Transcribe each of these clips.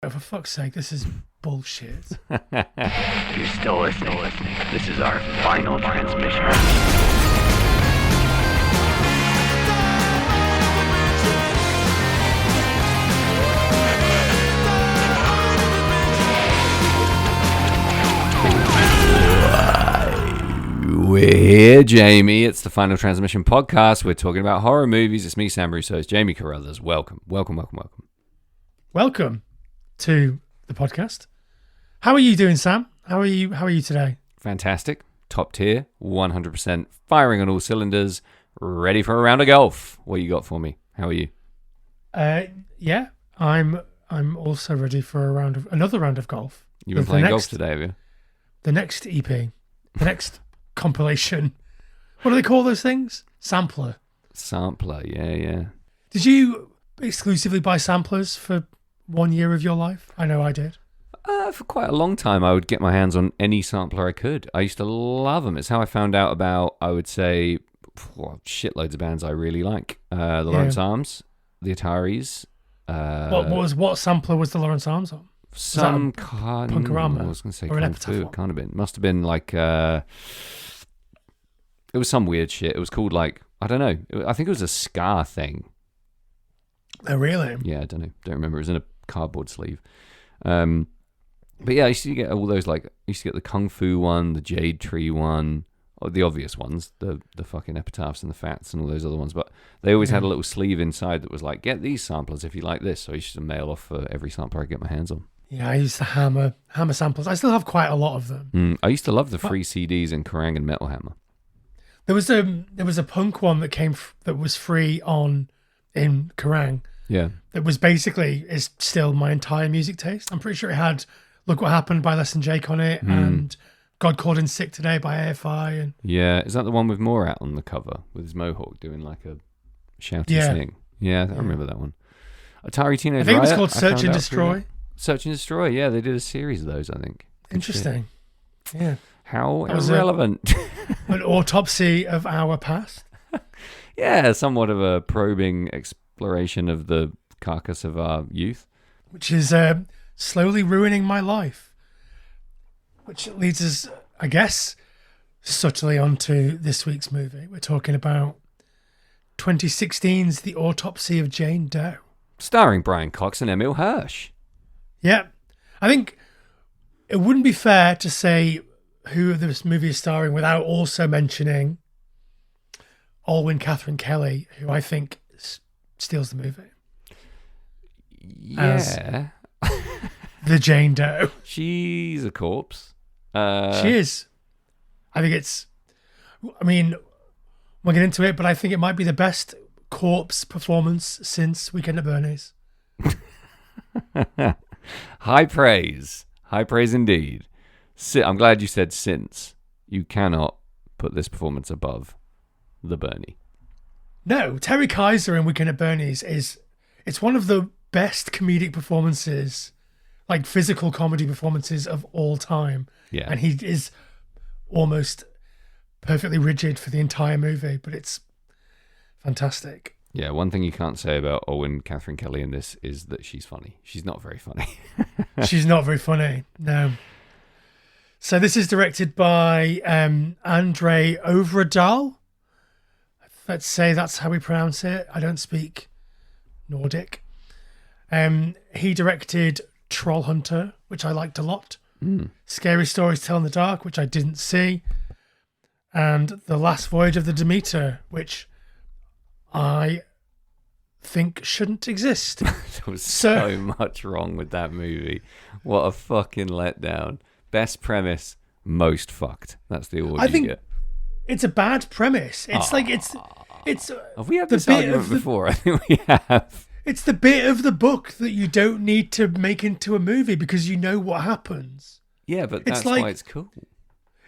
Oh, for fuck's sake, this is bullshit. You're still listening. This is our final transmission. We're here, Jamie. It's the Final Transmission podcast. We're talking about horror movies. It's me, Sam Russo. It's Jamie Carruthers. Welcome Welcome to the podcast. How are you doing, Sam? How are you today? Fantastic. Top tier. 100%. Firing on all cylinders. Ready for a round of golf. What you got for me? How are you? Yeah, I'm also ready for another round of golf. You've been playing golf today, have you? The next EP, the next compilation. What do they call those things? Sampler, yeah. Did you exclusively buy samplers for 1 year of your life? I know I did. For quite a long time, I would get my hands on any sampler I could. I used to love them. It's how I found out about, I would say, shitloads of bands I really like. The Lawrence Arms, the Ataris. What sampler was the Lawrence Arms on? Some kind. Punkorama? I was going to say or an Kung Epitaph Fu. one? It kind of been. Must have been like. It was some weird shit. It was called like, I don't know. I think it was a ska thing. Oh, really? Yeah, I don't know. Don't remember. It was in a cardboard sleeve. But yeah, I used to get all those, like, I used to get the Kung Fu one, the Jade Tree one, or the obvious ones, the fucking Epitaphs and the Fats and all those other ones. But they always had a little sleeve inside that was like, get these samplers if you like this. So I used to mail off for every sampler I could get my hands on. Yeah, I used to hammer samples. I still have quite a lot of them. I used to love the free CDs in Kerrang and Metal Hammer. There was a punk one that was free in Kerrang. Yeah. That was basically is still my entire music taste. I'm pretty sure it had Look What Happened by Less Than Jake on it and God Called In Sick Today by AFI. And yeah, is that the one with Morat on the cover with his mohawk doing like a shouty thing? Yeah, I remember that one. Atari Teenage I think it was Riot, called I Search found and out Destroy. Search and Destroy, yeah, they did a series of those, I think. Good Interesting. shit. Yeah. How That was irrelevant. An autopsy of our past. Yeah, somewhat of a probing exploration of the carcass of our youth. Which is slowly ruining my life. Which leads us, I guess, subtly onto this week's movie. We're talking about 2016's The Autopsy of Jane Doe. Starring Brian Cox and Emil Hirsch. Yeah. I think it wouldn't be fair to say who this movie is starring without also mentioning Alwyn Catherine Kelly, who I think steals the movie. Yeah. The Jane Doe. She's a corpse. She is. I think we'll get into it, but I think it might be the best corpse performance since Weekend at Bernie's. High praise. High praise indeed. I'm glad you said since. You cannot put this performance above the Bernie. No, Terry Kaiser in Weekend at Bernie's it's one of the best comedic performances, like physical comedy performances of all time. Yeah. And he is almost perfectly rigid for the entire movie, but it's fantastic. Yeah, one thing you can't say about Owen Catherine Kelly in this is that she's funny. She's not very funny. She's not very funny, no. So this is directed by Andre Overdahl. Let's say that's how we pronounce it. I don't speak Nordic. He directed Troll Hunter, which I liked a lot. Scary Stories to Tell in the Dark, which I didn't see. And The Last Voyage of the Demeter, which I think shouldn't exist. There was so much wrong with that movie. What a fucking letdown. Best premise, most fucked. That's the award I you think get. it's a bad premise. It's like it's. Have we had this argument before? I think we have. It's the bit of the book that you don't need to make into a movie because you know what happens. Yeah, but that's why it's cool.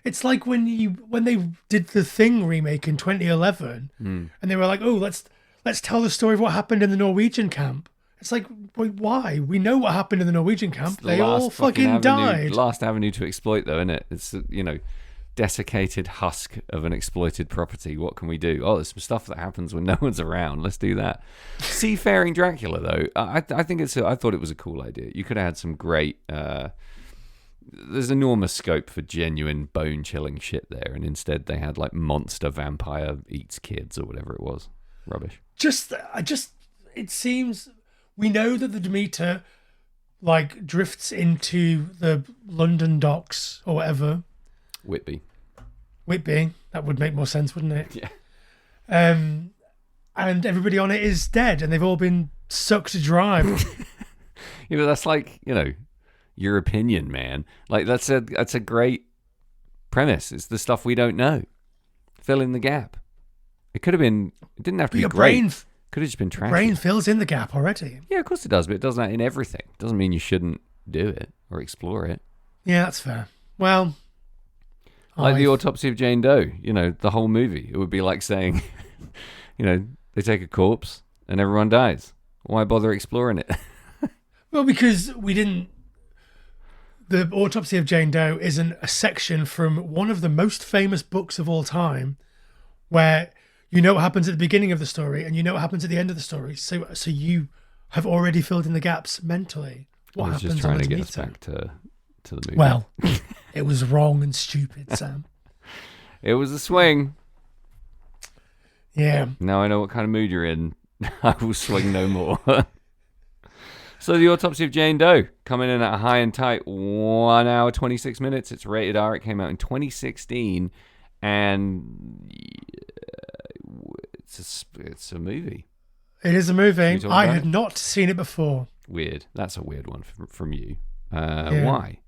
It's like when they did the Thing remake in 2011, and they were like, "Oh, let's tell the story of what happened in the Norwegian camp." It's like, wait, why? We know what happened in the Norwegian camp. They all fucking died. Last avenue to exploit, though, isn't it? It's desiccated husk of an exploited property. What can we do? Oh, there's some stuff that happens when no one's around. Let's do that. Seafaring Dracula, though, I think I thought it was a cool idea. You could have had some great. There's enormous scope for genuine bone-chilling shit there, and instead they had like monster vampire eats kids or whatever it was. Rubbish. It seems we know that the Demeter like drifts into the London docks or whatever. Whitby, that would make more sense, wouldn't it? Yeah. And everybody on it is dead, and they've all been sucked dry. You know, that's like, you know, your opinion, man. Like that's a great premise. It's the stuff we don't know. Fill in the gap. It could have been. It didn't have to be great. Could have just been trash. Brain fills in the gap already. Yeah, of course it does, but it does that in everything. Doesn't mean you shouldn't do it or explore it. Yeah, that's fair. Well, like the Autopsy of Jane Doe, you know, the whole movie. It would be like saying, you know, they take a corpse and everyone dies. Why bother exploring it? Well, because we didn't. The Autopsy of Jane Doe isn't a section from one of the most famous books of all time, where you know what happens at the beginning of the story and you know what happens at the end of the story. So you have already filled in the gaps mentally. What I was happens just trying on the to get Demeter? us back to the movie. Well, it was wrong and stupid, Sam. It was a swing. Yeah. Now I know what kind of mood you're in. I will swing no more. So the Autopsy of Jane Doe, coming in at a high and tight 1 hour, 26 minutes. It's rated R. It came out in 2016. And it's a movie. It is a movie. I about had it? not seen it before. Weird. That's a weird one from you. Why?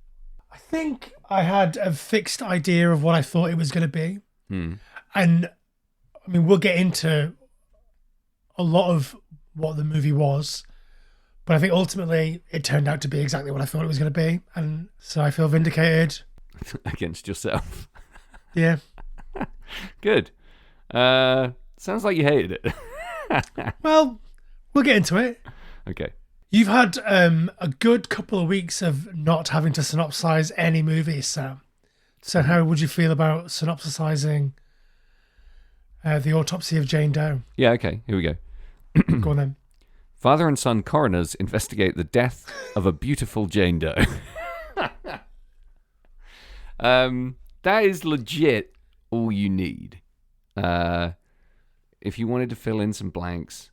I think I had a fixed idea of what I thought it was going to be. And, I mean, we'll get into a lot of what the movie was. But I think ultimately it turned out to be exactly what I thought it was going to be. And so I feel vindicated. Against yourself. Yeah. Good. Sounds like you hated it. Well, we'll get into it. Okay. You've had a good couple of weeks of not having to synopsize any movies, Sam. So how would you feel about synopsisizing the Autopsy of Jane Doe? Yeah, okay. Here we go. Go on then. Father and son coroners investigate the death of a beautiful Jane Doe. That is legit all you need. If you wanted to fill in some blanks,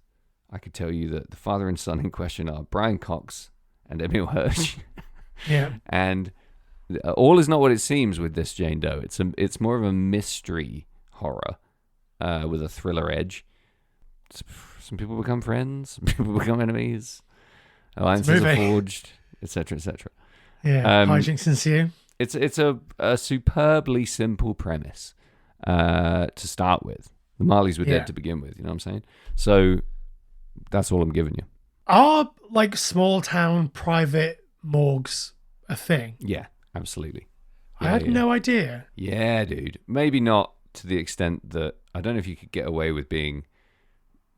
I could tell you that the father and son in question are Brian Cox and Emil Hirsch. Yeah. And all is not what it seems with this Jane Doe. It's more of a mystery horror with a thriller edge. Some people become friends, some people become enemies, alliances are forged, etc., etc. Yeah, hijinks ensue. It's a superbly simple premise to start with. The Marleys were dead to begin with, you know what I'm saying? So that's all I'm giving you. Are like small town private morgues a thing? Yeah, absolutely. I had no idea. Yeah, dude. Maybe not to the extent that I don't know if you could get away with being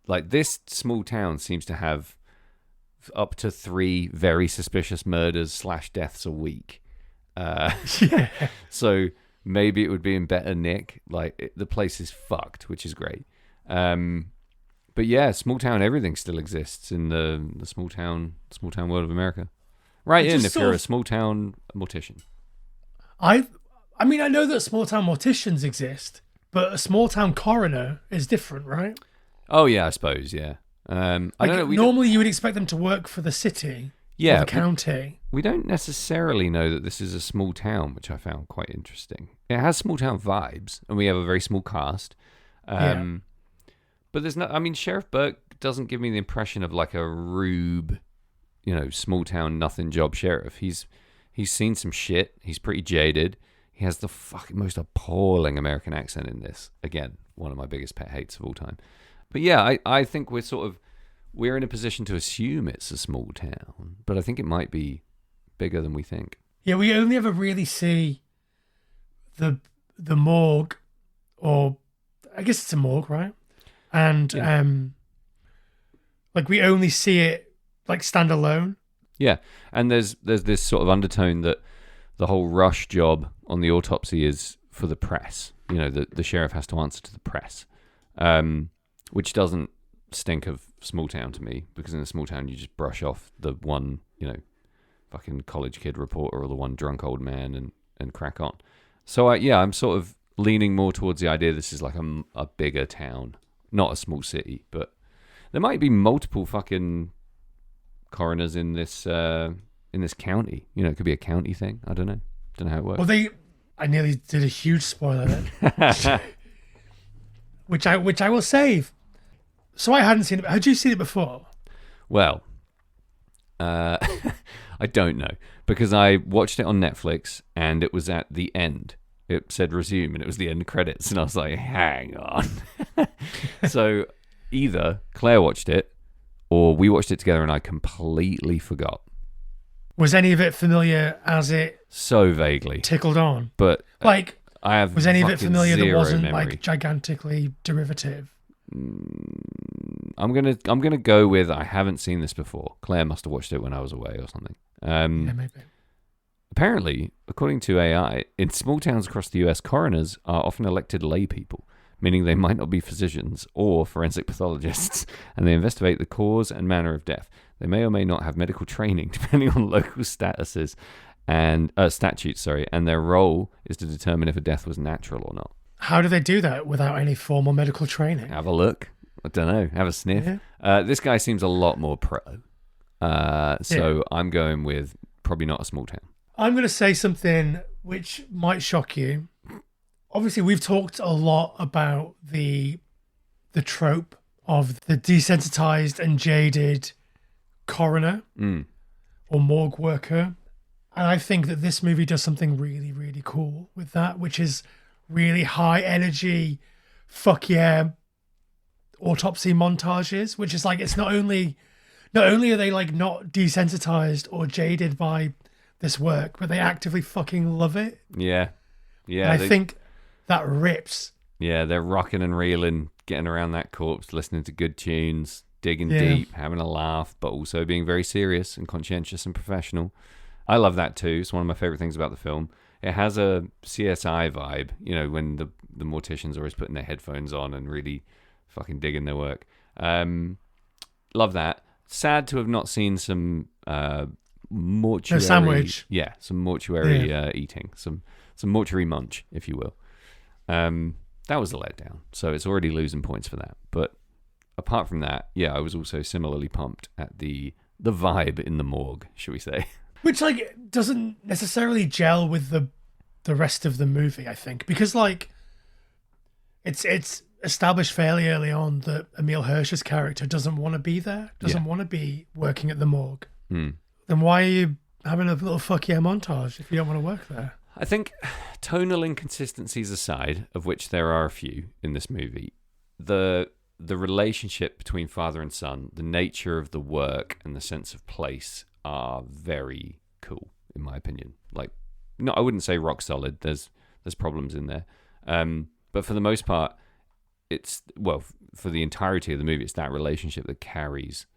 like this small town seems to have up to 3 very suspicious murders / deaths a week. Yeah. So maybe it would be in better nick. Like the place is fucked, which is great. But yeah, small town everything still exists in the small town world of America. Right in if you're a small town mortician. I mean, I know that small town morticians exist, but a small town coroner is different, right? Oh yeah, I suppose, yeah. I don't know. Normally you would expect them to work for the city or the county. We don't necessarily know that this is a small town, which I found quite interesting. It has small town vibes, and we have a very small cast. But there's no. I mean, Sheriff Burke doesn't give me the impression of like a rube, small town nothing job sheriff. He's seen some shit. He's pretty jaded. He has the fucking most appalling American accent in this. Again, one of my biggest pet hates of all time. But yeah, I think we're in a position to assume it's a small town, but I think it might be bigger than we think. Yeah, we only ever really see the morgue, or I guess it's a morgue, right? And we only see it like stand alone. Yeah, and there's this sort of undertone that the whole rush job on the autopsy is for the press. You know, the sheriff has to answer to the press, which doesn't stink of small town to me, because in a small town you just brush off the one, you know, fucking college kid reporter or the one drunk old man and crack on. So I'm sort of leaning more towards the idea this is like a bigger town, not a small city, but there might be multiple fucking coroners in this county. You know, it could be a county thing. I don't know. Don't know how it works. Well, I nearly did a huge spoiler then, which I will save. So I hadn't seen it. Had you seen it before? Well, I don't know, because I watched it on Netflix and it was at the end. It said resume and it was the end credits, and I was like, hang on. So either Claire watched it or we watched it together and I completely forgot. Was any of it familiar as it So vaguely. tickled on? But Like, I have was any of it fucking familiar that zero wasn't memory. like gigantically derivative? I'm gonna go with I haven't seen this before. Claire must have watched it when I was away or something. Yeah, maybe. Apparently, according to AI, in small towns across the US, coroners are often elected lay people, meaning they might not be physicians or forensic pathologists, and they investigate the cause and manner of death. They may or may not have medical training, depending on local statuses and statutes. And their role is to determine if a death was natural or not. How do they do that without any formal medical training? Have a look. I don't know. Have a sniff. Yeah. This guy seems a lot more pro. So I'm going with probably not a small town. I'm going to say something which might shock you. Obviously, we've talked a lot about the trope of the desensitized and jaded coroner or morgue worker. And I think that this movie does something really, really cool with that, which is really high energy, fuck yeah, autopsy montages, which is like, it's not only are they like not desensitized or jaded by this work, but they actively fucking love it. Yeah. And I think that rips. Yeah, they're rocking and reeling, getting around that corpse, listening to good tunes, digging deep, having a laugh, but also being very serious and conscientious and professional. I love that too. It's one of my favorite things about the film. It has a CSI vibe, you know, when the morticians are always putting their headphones on and really fucking digging their work. Love that. Sad to have not seen some mortuary... No sandwich. Yeah, some mortuary eating, some mortuary munch, if you will. That was a letdown, so it's already losing points for that. But apart from that, yeah, I was also similarly pumped at the vibe in the morgue, should we say. Which, like, doesn't necessarily gel with the rest of the movie, I think. Because, like, it's established fairly early on that Emile Hirsch's character doesn't want to be there, doesn't want to be working at the morgue. Then why are you having a little fuck yeah montage if you don't want to work there? I think tonal inconsistencies aside, of which there are a few in this movie, the relationship between father and son, the nature of the work and the sense of place are very cool, in my opinion. Like, no, I wouldn't say rock solid. There's problems in there. But for the most part, it's, well, for the entirety of the movie, it's that relationship that carries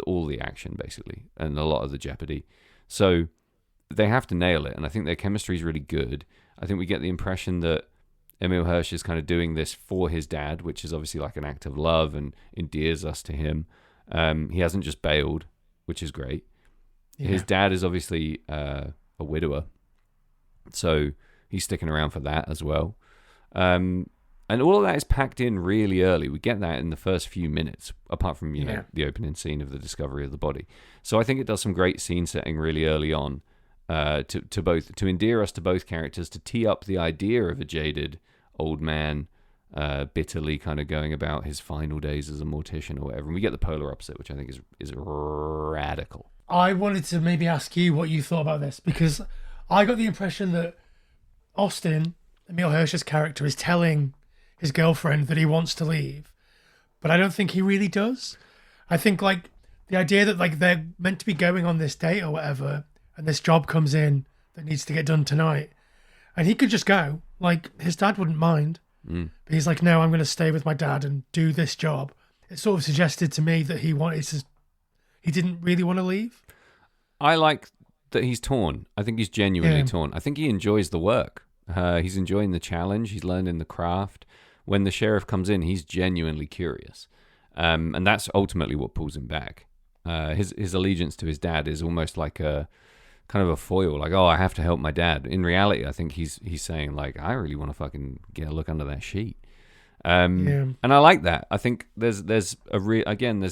all the action, basically, and a lot of the jeopardy. So they have to nail it, and I think their chemistry is really good. I think we get the impression that Emile Hirsch is kind of doing this for his dad, which is obviously like an act of love and endears us to him. He hasn't just bailed, which is great. Yeah. His dad is obviously a widower, so he's sticking around for that as well. And all of that is packed in really early. We get that in the first few minutes, apart from, you know, the opening scene of the discovery of the body. So I think it does some great scene setting really early on to endear us to both characters, to tee up the idea of a jaded old man bitterly kind of going about his final days as a mortician or whatever. And we get the polar opposite, which I think is radical. I wanted to maybe ask you what you thought about this, because I got the impression that Austin, Emile Hirsch's character, is telling his girlfriend that he wants to leave, but I don't think he really does. I think, like, the idea that, like, they're meant to be going on this date or whatever, and this job comes in that needs to get done tonight, and he could just go. Like, his dad wouldn't mind. But he's like, no, I'm going to stay with my dad and do this job. It sort of suggested to me that he didn't really want to leave. I like that he's torn. I think he's genuinely torn. I think he enjoys the work. He's enjoying the challenge. He's learning the craft. When the sheriff comes in, he's genuinely curious. And that's ultimately what pulls him back. His allegiance to his dad is almost like a kind of a foil. Like, oh, I have to help my dad. In reality, I think he's saying, like, I really want to fucking get a look under that sheet. And I like that. I think there's there's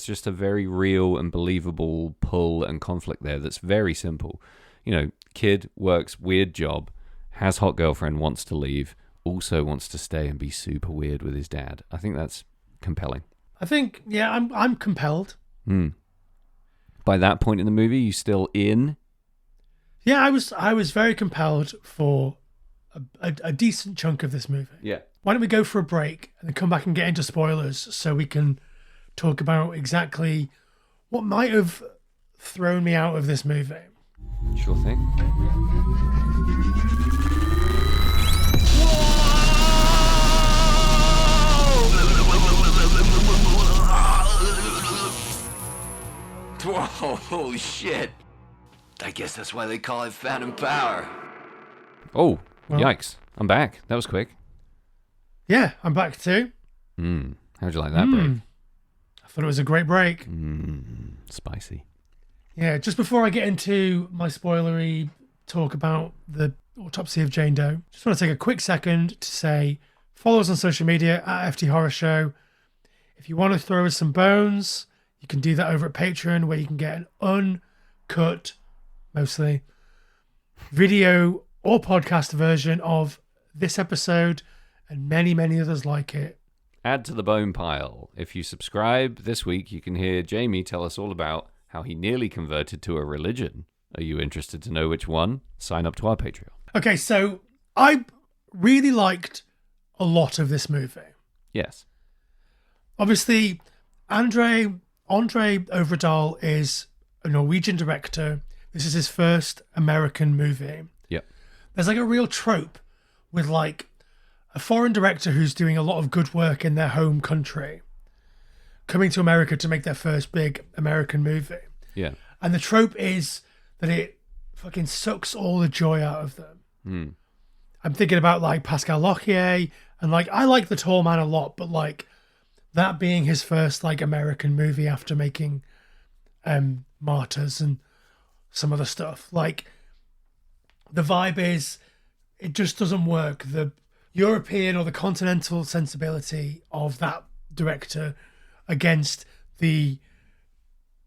just a very real and believable pull and conflict there that's very simple. You know, kid works, weird job, has hot girlfriend, wants to leave, also wants to stay and be super weird with his dad. I think that's compelling. I think, I'm compelled. By that point in the movie, you still in? Yeah, I was very compelled for a decent chunk of this movie. Yeah. Why don't we go for a break and then come back and get into spoilers so we can talk about exactly what might have thrown me out of this movie. Sure thing. Whoa, holy shit. I guess that's why they call it Phantom Power. Oh, Well- yikes. I'm back. That was quick. Yeah, I'm back too. How'd you like that break? I thought it was a great break. Spicy. Yeah, just before I get into my spoilery talk about the Autopsy of Jane Doe, just want to take a quick second to say follow us on social media at FT Horror Show. If you want to throw us some bones, you can do that over at Patreon, where you can get an uncut, mostly, video or podcast version of this episode and many, many others like it. Add to the bone pile. If you subscribe this week, you can hear Jamie tell us all about how he nearly converted to a religion. Are you interested to know which one? Sign up to our Patreon. Okay, so I really liked a lot of this movie. Yes. Obviously, Andre Overdahl is a Norwegian director. This is his first American movie. Yep. There's like a real trope with like a foreign director who's doing a lot of good work in their home country coming to America to make their first big American movie. Yeah. And the trope is that it fucking sucks all the joy out of them. I'm thinking about like Pascal Lochier, and like I like The Tall Man a lot, but like that being his first like American movie after making Martyrs and some other stuff, like the vibe is it just doesn't work. The European or the continental sensibility of that director against the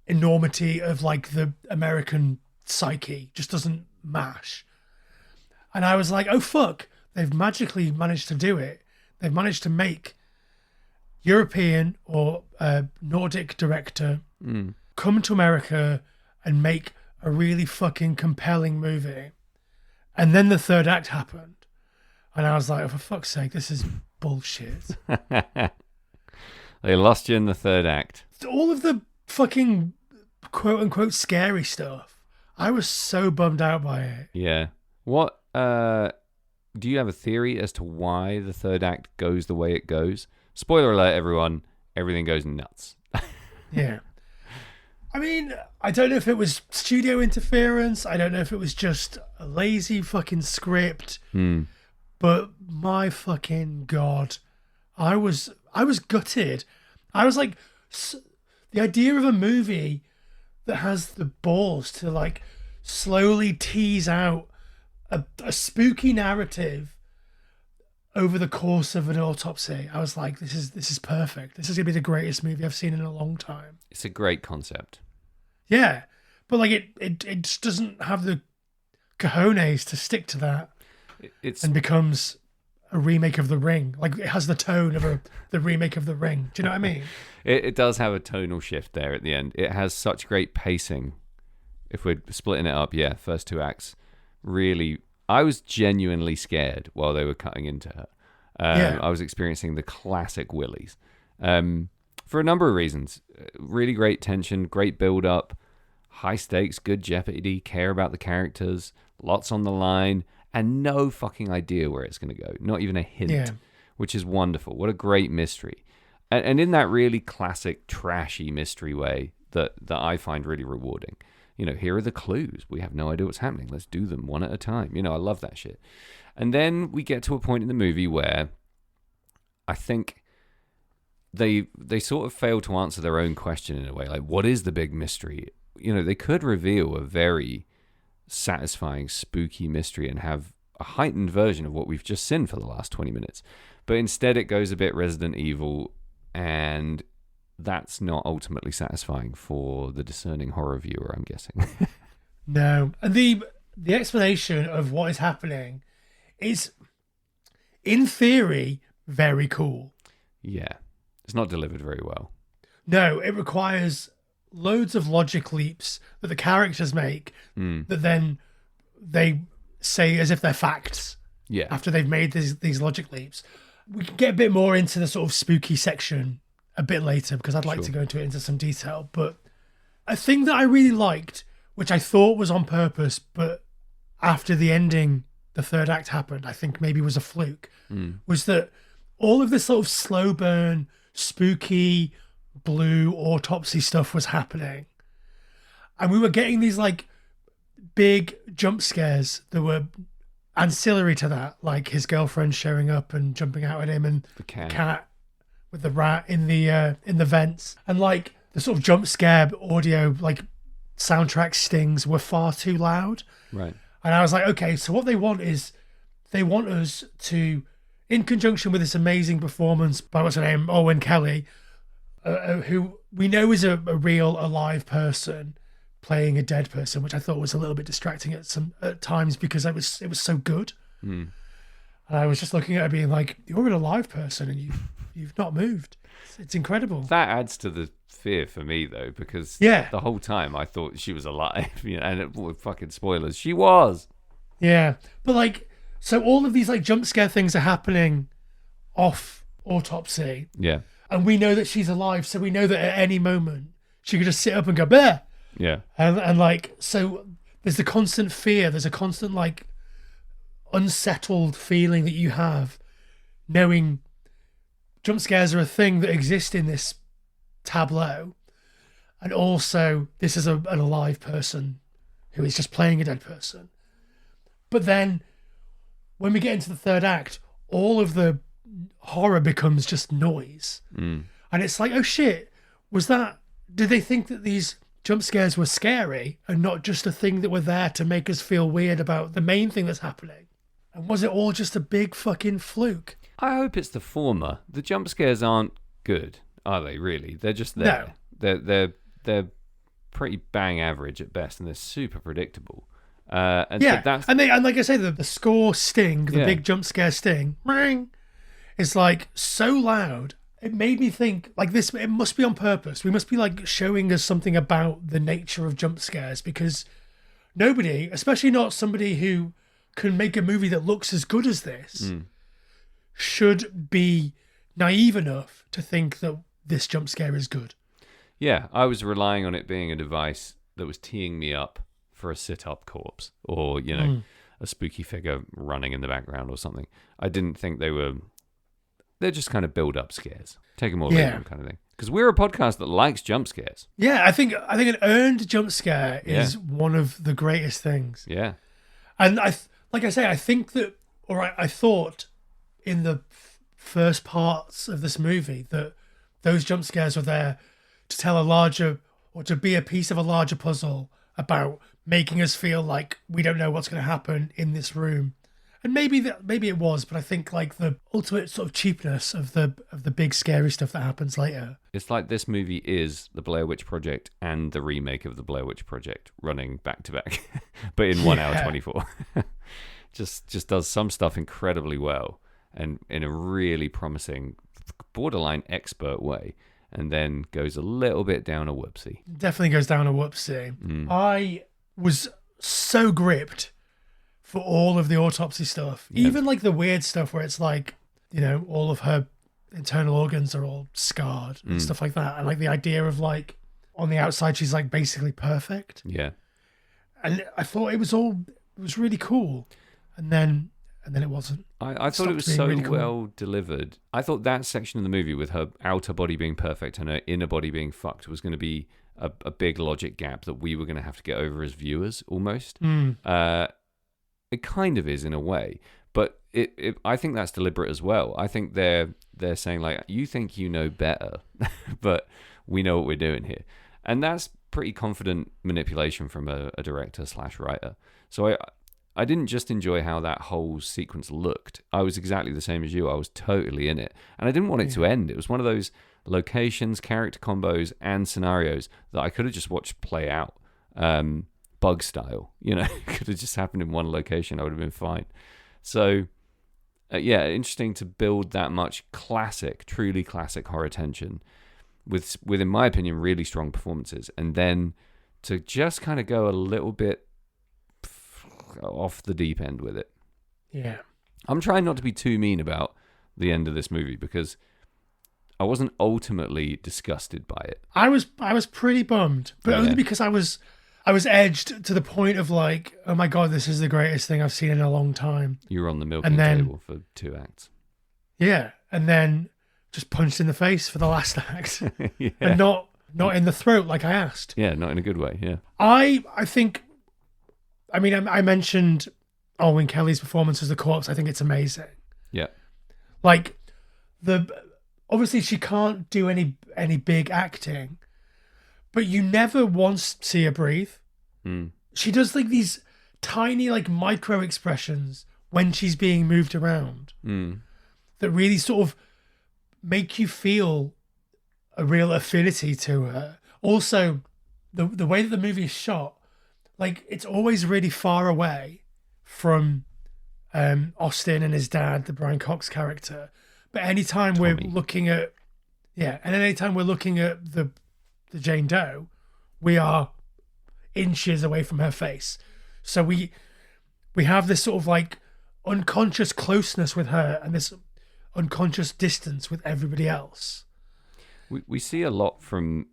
enormity of like the American psyche just doesn't mash. And I was like, oh fuck, they've magically managed to do it. They've managed to make European or Nordic director come to America and make a really fucking compelling movie. And then the third act happened. And I was like, oh, for fuck's sake, this is bullshit. They lost you in the third act. All of the fucking quote unquote scary stuff, I was so bummed out by it. Yeah. What, do you have a theory as to why the third act goes the way it goes? Spoiler alert, everyone. Everything goes nuts. Yeah. I mean, I don't know if it was studio interference. I don't know if it was just a lazy fucking script. But my fucking God, I was gutted. I was like, the idea of a movie that has the balls to like slowly tease out a spooky narrative over the course of an autopsy. I was like, this is perfect. This is gonna be the greatest movie I've seen in a long time. It's a great concept. Yeah, but like it just doesn't have the cojones to stick to that. It's And becomes a remake of The Ring. Like it has the tone of the remake of The Ring. Do you know what I mean? It does have a tonal shift there at the end. It has such great pacing. If we're splitting it up, yeah, first two acts. Really, I was genuinely scared while they were cutting into her. I was experiencing the classic willies. For a number of reasons. Really great tension, great build-up, high stakes, good jeopardy, care about the characters, lots on the line, and no fucking idea where it's going to go. Not even a hint, which is wonderful. What a great mystery. And in that really classic, trashy mystery way that I find really rewarding. here are the clues. We have no idea what's happening. Let's do them one at a time. I love that shit. And then we get to a point in the movie where I think they sort of fail to answer their own question in a way. Like, what is the big mystery? They could reveal a very satisfying, spooky mystery and have a heightened version of what we've just seen for the last 20 minutes. But instead it goes a bit Resident Evil, and that's not ultimately satisfying for the discerning horror viewer, I'm guessing. No. And the explanation of what is happening is, in theory, very cool. Yeah. It's not delivered very well. No, it requires loads of logic leaps that the characters make that then they say as if they're facts. Yeah. After they've made these logic leaps. We can get a bit more into the sort of spooky section a bit later, because I'd like to go into some detail. But a thing that I really liked, which I thought was on purpose, but after the ending, the third act happened, I think maybe was a fluke, was that all of this sort of slow burn, spooky, blue autopsy stuff was happening. And we were getting these like big jump scares that were ancillary to that, like his girlfriend showing up and jumping out at him, and The cat. cat with the rat in the vents, and like the sort of jump scare audio, like soundtrack stings were far too loud. Right. And I was like, okay, so what they want is they want us to, in conjunction with this amazing performance by what's her name, Owen Kelly, who we know is a real alive person playing a dead person, which I thought was a little bit distracting at times because it was so good. And I was just looking at her being like, you're an alive person and you've not moved. It's incredible. That adds to the fear for me, though, because Yeah. the whole time I thought she was alive, and fucking spoilers, she was. Yeah. But like, so all of these like jump scare things are happening off Autopsy. Yeah. And we know that she's alive, so we know that at any moment she could just sit up and go, "Bear." Yeah. And like, so there's the constant fear, there's a constant like unsettled feeling that you have knowing jump scares are a thing that exist in this tableau, and also this is an alive person who is just playing a dead person. But then when we get into the third act, all of the horror becomes just noise. And it's like, oh shit, did they think that these jump scares were scary and not just a thing that were there to make us feel weird about the main thing that's happening? And was it all just a big fucking fluke? I hope it's the former. The jump scares aren't good, are they? Really, they're just there. No. They're pretty bang average at best, and they're super predictable. And Yeah, that's and like I say, the score sting, the big jump scare sting, ring, is like so loud. It made me think like this. It must be on purpose. We must be like showing us something about the nature of jump scares, because nobody, especially not somebody who can make a movie that looks as good as this, should be naive enough to think that this jump scare is good. Yeah, I was relying on it being a device that was teeing me up for a sit-up corpse, or a spooky figure running in the background or something. I didn't think they're just kind of build-up scares. Take them all in kind of thing. Because we're a podcast that likes jump scares. Yeah, I think an earned jump scare is one of the greatest things. Yeah. And I think that, I thought in the first parts of this movie that those jump scares were there to tell a larger, or to be a piece of a larger puzzle about making us feel like we don't know what's going to happen in this room. And maybe it was, but I think like the ultimate sort of cheapness of the big scary stuff that happens later. It's like this movie is the Blair Witch Project and the remake of the Blair Witch Project running back to back, but in 1 hour 24. just does some stuff incredibly well and in a really promising, borderline expert way, and then goes a little bit down a whoopsie. Definitely goes down a whoopsie. I was so gripped for all of the autopsy stuff, even like the weird stuff where it's like, all of her internal organs are all scarred and stuff like that, and like the idea of like on the outside she's like basically perfect. Yeah. And I thought it was really cool, and then it wasn't. I thought it was so really well delivered. I thought that section of the movie with her outer body being perfect and her inner body being fucked was going to be a big logic gap that we were going to have to get over as viewers, almost. It kind of is in a way, but I think that's deliberate as well. I think they're saying like, you think you know better, but we know what we're doing here, and that's pretty confident manipulation from a director/writer. So I didn't just enjoy how that whole sequence looked. I was exactly the same as you. I was totally in it, and I didn't want it to end. It was one of those locations, character combos, and scenarios that I could have just watched play out. Bug style, you know, it could have just happened in one location. I would have been fine. So, yeah, interesting to build that much classic, truly classic horror tension with, in my opinion, really strong performances, and then to just kind of go a little bit off the deep end with it. Yeah, I'm trying not to be too mean about the end of this movie because I wasn't ultimately disgusted by it. I was pretty bummed, but only because I was edged to the point of like, oh my God, this is the greatest thing I've seen in a long time. You were on the milking table for 2 acts. Yeah, and then just punched in the face for the last act. Yeah. And not in the throat like I asked. Yeah, not in a good way, yeah. I think, I mean, I mentioned Owen Kelly's performance as the corpse. I think it's amazing. Yeah. Like, obviously she can't do any big acting, but you never once see her breathe. She does like these tiny like micro expressions when she's being moved around that really sort of make you feel a real affinity to her. Also, the way that the movie is shot, like it's always really far away from Austin and his dad, the Brian Cox character. But anytime we're looking at the Jane Doe, we are inches away from her face. So we have this sort of like unconscious closeness with her and this unconscious distance with everybody else. We see a lot from,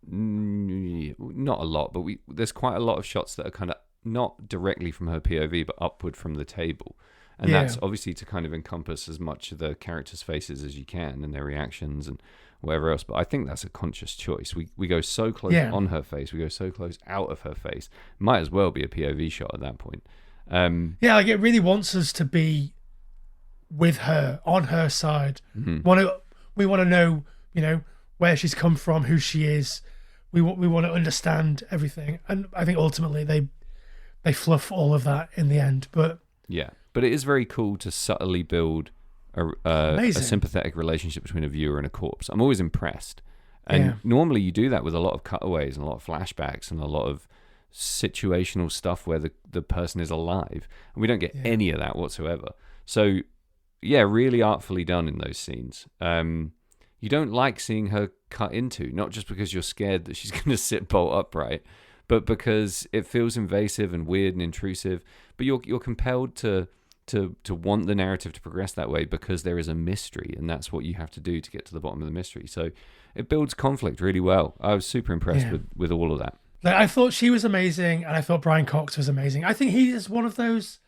not a lot, but there's quite a lot of shots that are kind of not directly from her POV, but upward from the table. And that's obviously to kind of encompass as much of the characters' faces as you can and their reactions and whatever else. But I think that's a conscious choice. We go so close on her face. We go so close out of her face. Might as well be a POV shot at that point. Like it really wants us to be with her, on her side. We want to know, where she's come from, who she is. We want to understand everything. And I think ultimately they fluff all of that in the end. But yeah. But it is very cool to subtly build a sympathetic relationship between a viewer and a corpse. I'm always impressed. And normally you do that with a lot of cutaways and a lot of flashbacks and a lot of situational stuff where the person is alive. And we don't get any of that whatsoever. So, yeah, really artfully done in those scenes. You don't like seeing her cut into, not just because you're scared that she's going to sit bolt upright, but because it feels invasive and weird and intrusive. But you're compelled to want the narrative to progress that way because there is a mystery, and that's what you have to do to get to the bottom of the mystery. So it builds conflict really well. I was super impressed with all of that. Like, I thought she was amazing, and I thought Brian Cox was amazing. I think he is one of those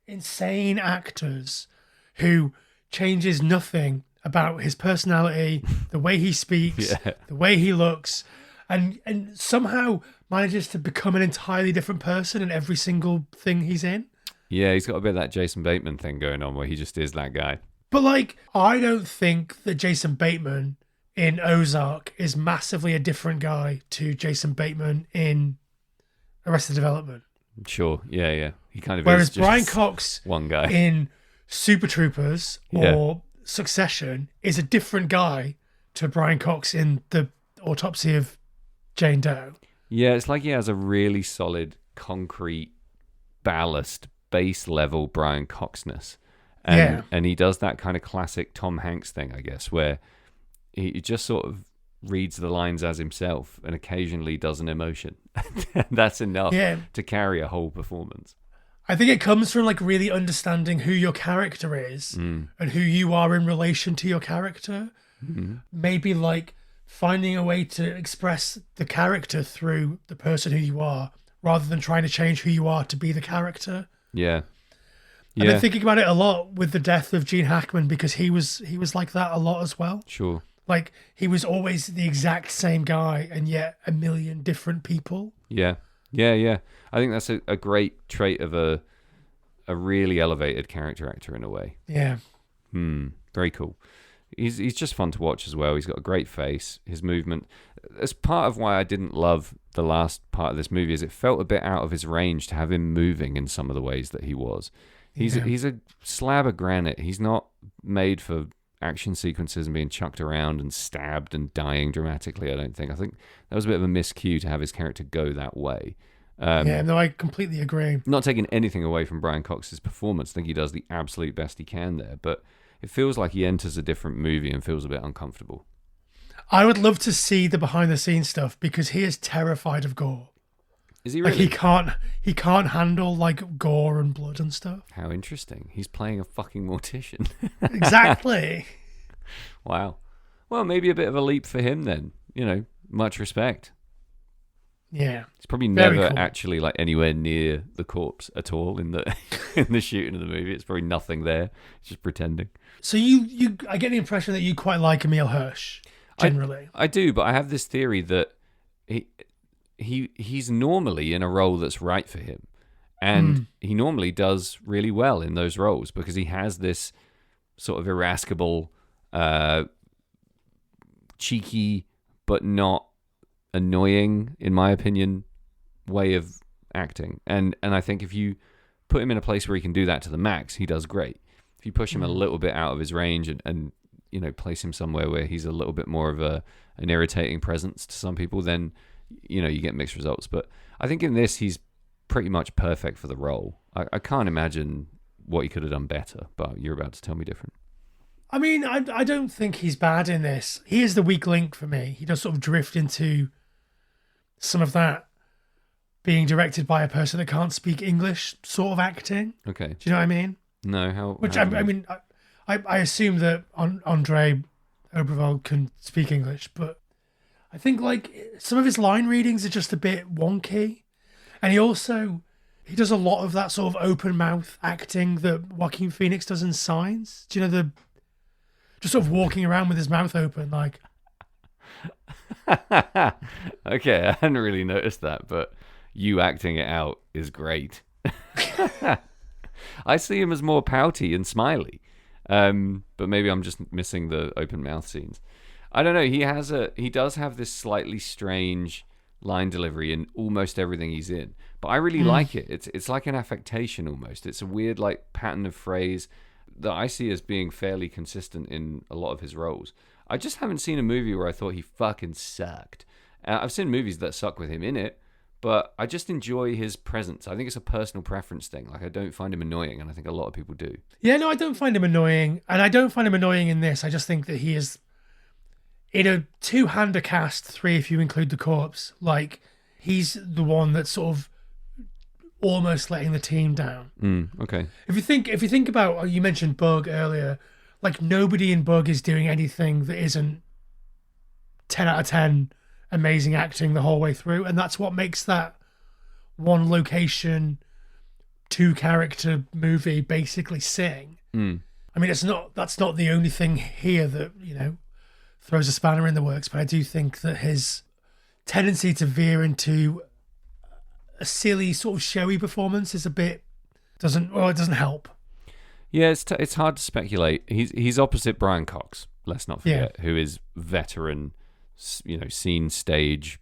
insane actors who changes nothing about his personality, the way he speaks, the way he looks, and somehow manages to become an entirely different person in every single thing he's in. Yeah, he's got a bit of that Jason Bateman thing going on where he just is that guy. But, like, I don't think that Jason Bateman in Ozark is massively a different guy to Jason Bateman in Arrested Development. Sure, yeah. He kind of Whereas is just Brian Cox one guy in Super Troopers or Succession is a different guy to Brian Cox in the Autopsy of Jane Doe. Yeah, it's like he has a really solid, concrete, ballast, base level Brian Coxness. And he does that kind of classic Tom Hanks thing, I guess, where he just sort of reads the lines as himself and occasionally does an emotion. That's enough to carry a whole performance. I think it comes from like really understanding who your character is and who you are in relation to your character. Maybe like finding a way to express the character through the person who you are rather than trying to change who you are to be the character. Yeah. I've been thinking about it a lot with the death of Gene Hackman because he was like that a lot as well. Sure. Like, he was always the exact same guy, and yet a million different people. Yeah. I think that's a great trait of a really elevated character actor in a way. Yeah. Very cool. He's just fun to watch as well. He's got a great face. His movement. That's part of why I didn't love the last part of this movie, is it felt a bit out of his range to have him moving in some of the ways that he was. He's a slab of granite. He's not made for action sequences and being chucked around and stabbed and dying dramatically, I don't think. I think that was a bit of a miscue to have his character go that way. No, I completely agree. Not taking anything away from Brian Cox's performance. I think he does the absolute best he can there, but it feels like he enters a different movie and feels a bit uncomfortable. I would love to see the behind-the-scenes stuff, because he is terrified of gore. Is he really? Like, he can't handle, like, gore and blood and stuff. How interesting. He's playing a fucking mortician. Exactly. Wow. Well, maybe a bit of a leap for him then. You know, much respect. Yeah. He's probably Very never cool. actually like anywhere near the corpse at all in the in the shooting of the movie. It's probably nothing there. He's just pretending. So I get the impression that you quite like Emil Hirsch, generally. I do, but I have this theory that he's normally in a role that's right for him. And he normally does really well in those roles because he has this sort of irascible, cheeky, but not annoying, in my opinion, way of acting. And I think if you put him in a place where he can do that to the max, he does great. If you push him a little bit out of his range and you know, place him somewhere where he's a little bit more of an irritating presence to some people, then, you know, you get mixed results. But I think in this, he's pretty much perfect for the role. I can't imagine what he could have done better, but you're about to tell me different. I mean, I don't think he's bad in this. He is the weak link for me. He does sort of drift into some of that being directed by a person that can't speak English sort of acting. Okay. Do you know what I mean? No, how... Which, how I mean, I assume that Andre Obervald can speak English, but I think, like, some of his line readings are just a bit wonky. And he does a lot of that sort of open mouth acting that Joaquin Phoenix does in Signs. Do you know, just sort of walking around with his mouth open, like... Okay, I hadn't really noticed that, but you acting it out is great. I see him as more pouty and smiley, but maybe I'm just missing the open mouth scenes. I don't know. He does have this slightly strange line delivery in almost everything he's in, but I really like it. It's like an affectation almost. It's a weird like pattern of phrase that I see as being fairly consistent in a lot of his roles. I just haven't seen a movie where I thought he fucking sucked. I've seen movies that suck with him in it, but I just enjoy his presence. I think it's a personal preference thing. Like, I don't find him annoying, and I think a lot of people do. Yeah, no, I don't find him annoying. And I don't find him annoying in this. I just think that he is, in a two-hander cast, three if you include the corpse, like, he's the one that's sort of almost letting the team down. Okay. If you think about, you mentioned Bug earlier, like, nobody in Bug is doing anything that isn't 10 out of 10 amazing acting the whole way through, and that's what makes that one location, two character movie basically sing. I mean, that's not the only thing here that, you know, throws a spanner in the works, but I do think that his tendency to veer into a silly sort of showy performance is it doesn't help. Yeah, it's hard to speculate. He's opposite Brian Cox, let's not forget, who is veteran, you know, scene, stage,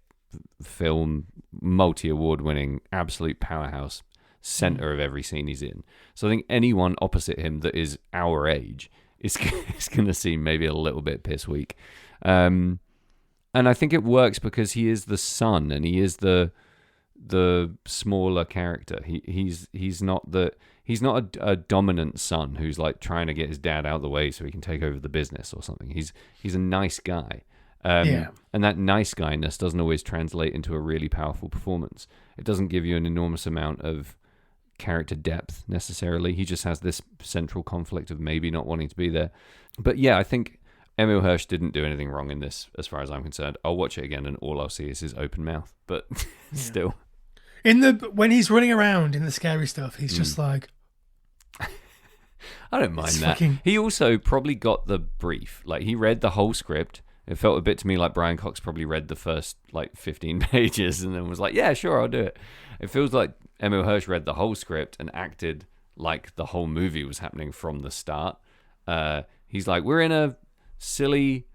film, multi-award winning, absolute powerhouse, center of every scene he's in. So I think anyone opposite him that is our age is going to seem maybe a little bit piss weak. And I think it works because he is the son and he is the smaller character. He's not a dominant son who's like trying to get his dad out of the way so he can take over the business or something. He's a nice guy. And that nice guyness doesn't always translate into a really powerful performance. It doesn't give you an enormous amount of character depth necessarily. He just has this central conflict of maybe not wanting to be there. But yeah, I think Emil Hirsch didn't do anything wrong in this as far as I'm concerned. I'll watch it again and all I'll see is his open mouth, but still. When he's running around in the scary stuff, he's just like... I don't mind that. He also probably got the brief. Like, he read the whole script It felt a bit to me like Brian Cox probably read the first like 15 pages and then was like, yeah, sure, I'll do it. It feels like Emil Hirsch read the whole script and acted like the whole movie was happening from the start. He's like, we're in a silly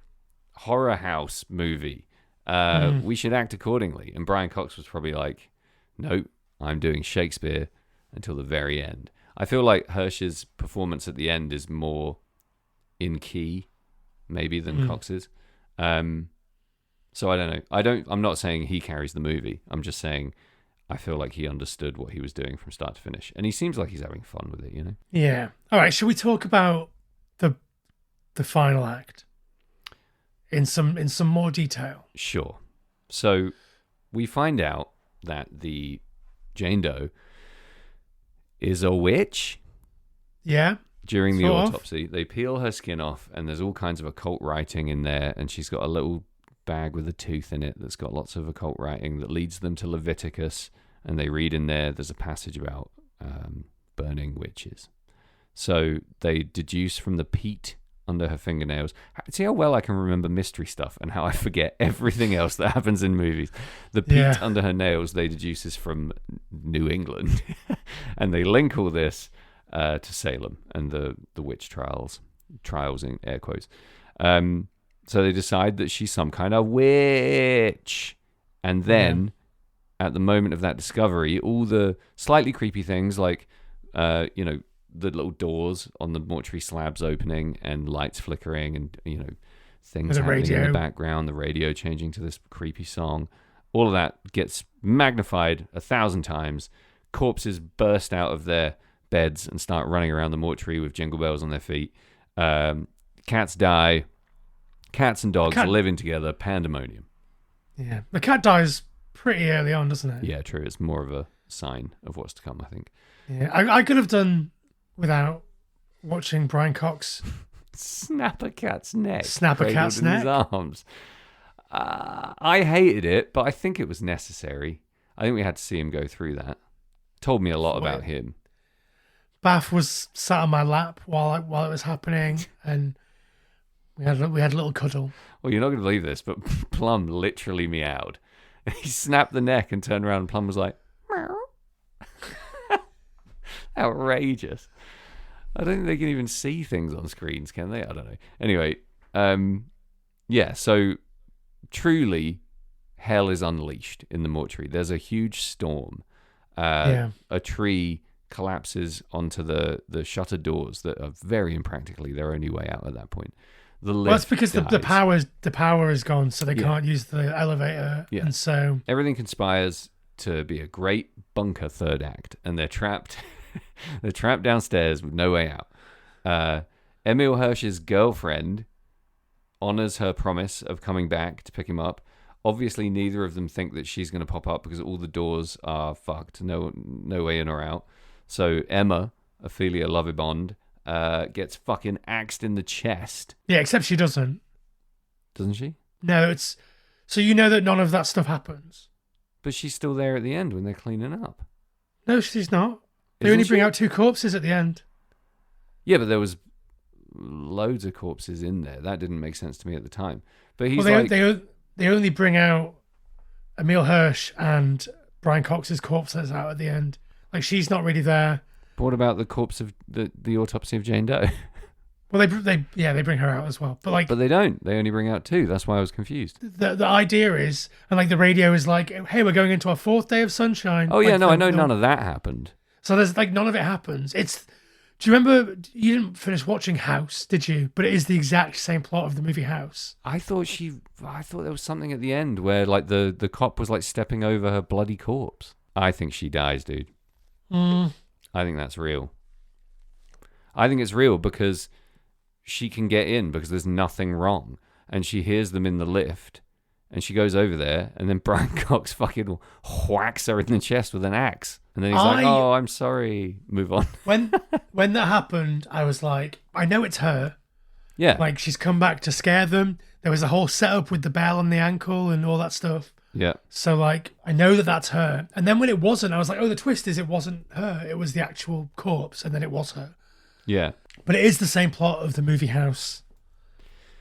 horror house movie. We should act accordingly. And Brian Cox was probably like, nope, I'm doing Shakespeare until the very end. I feel like Hirsch's performance at the end is more in key, maybe, than Cox's. So I don't know. I'm not saying he carries the movie. I'm just saying I feel like he understood what he was doing from start to finish. And he seems like he's having fun with it, you know? Yeah. All right, should we talk about the final act in some more detail? Sure. So we find out that the Jane Doe is a witch. Yeah. During the autopsy, they peel her skin off, and there's all kinds of occult writing in there, and she's got a little bag with a tooth in it that's got lots of occult writing that leads them to Leviticus, and they read in there's a passage about burning witches. So they deduce from the peat under her fingernails. See how well I can remember mystery stuff and how I forget everything else that happens in movies. The peat under her nails, they deduce is from New England. And they link all this to Salem and the witch trials in air quotes. So they decide that she's some kind of witch. And then, at the moment of that discovery, all the slightly creepy things like, the little doors on the mortuary slabs opening and lights flickering and, things happening in the background, the radio changing to this creepy song. All of that gets magnified 1,000 times. Corpses burst out of their beds and start running around the mortuary with jingle bells on their feet. Cats die. Cats and dogs living together. Pandemonium. Yeah. The cat dies pretty early on, doesn't it? Yeah, true. It's more of a sign of what's to come, I think. Yeah. I could have done without watching Brian Cox snap a cat's neck. Snap a cat's neck. In his arms. I hated it, but I think it was necessary. I think we had to see him go through that. Told me a lot about him. Bath was sat on my lap while it was happening, and we had a little cuddle. Well, you're not going to believe this, but Plum literally meowed. He snapped the neck and turned around, and Plum was like, meow. Outrageous. I don't think they can even see things on screens, can they? I don't know. Anyway, so truly, hell is unleashed in the mortuary. There's a huge storm. A tree collapses onto the shutter doors that are very impractically their only way out at that point. That's because the power is gone, so they can't use the elevator. Yeah. And so everything conspires to be a great bunker third act, and they're trapped. They're trapped downstairs with no way out. Emil Hirsch's girlfriend honors her promise of coming back to pick him up. Obviously, neither of them think that she's going to pop up because all the doors are fucked. No way in or out. So Emma, Ophelia Lovibond, gets fucking axed in the chest. Yeah, except she doesn't. Doesn't she? No, it's... So you know that none of that stuff happens. But she's still there at the end when they're cleaning up. No, she's not. They only bring out 2 corpses at the end. Yeah, but there was loads of corpses in there. That didn't make sense to me at the time. But he's they only bring out Emil Hirsch and Brian Cox's corpses out at the end. Like, she's not really there. But what about the corpse of the Autopsy of Jane Doe? Well, they bring her out as well. But they don't. They only bring out 2. That's why I was confused. The idea is, and like the radio is like, hey, we're going into our 4th day of sunshine. Oh, yeah, I know none of that happened. So there's like none of it happens. Do you remember, you didn't finish watching House, did you? But it is the exact same plot of the movie House. I thought there was something at the end where like the cop was like stepping over her bloody corpse. I think she dies, dude. I think that's real. I think it's real because she can get in because there's nothing wrong. And she hears them in the lift and she goes over there and then Brian Cox fucking whacks her in the chest with an axe. And then he's like, oh, I'm sorry. Move on. When that happened, I was like, I know it's her. Yeah. Like, she's come back to scare them. There was a whole setup with the bell on the ankle and all that stuff. Yeah. So, like, I know that that's her. And then when it wasn't, I was like, oh, the twist is it wasn't her. It was the actual corpse, and then it was her. Yeah. But it is the same plot of the movie House.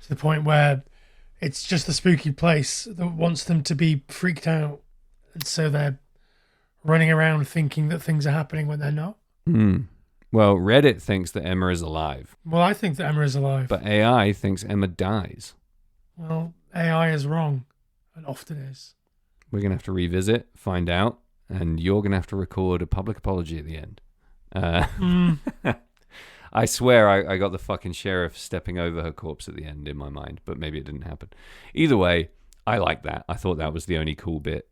To the point where It's just the spooky place that wants them to be freaked out. And so they're running around thinking that things are happening when they're not. Well, Reddit thinks that Emma is alive, Well, I think that Emma is alive. but AI thinks Emma dies. Well, AI is wrong, and often is. We're going to have to revisit, find out, and you're going to have to record a public apology at the end. I swear I got the fucking sheriff stepping over her corpse at the end in my mind, but maybe it didn't happen. Either way, I like that. I thought that was the only cool bit,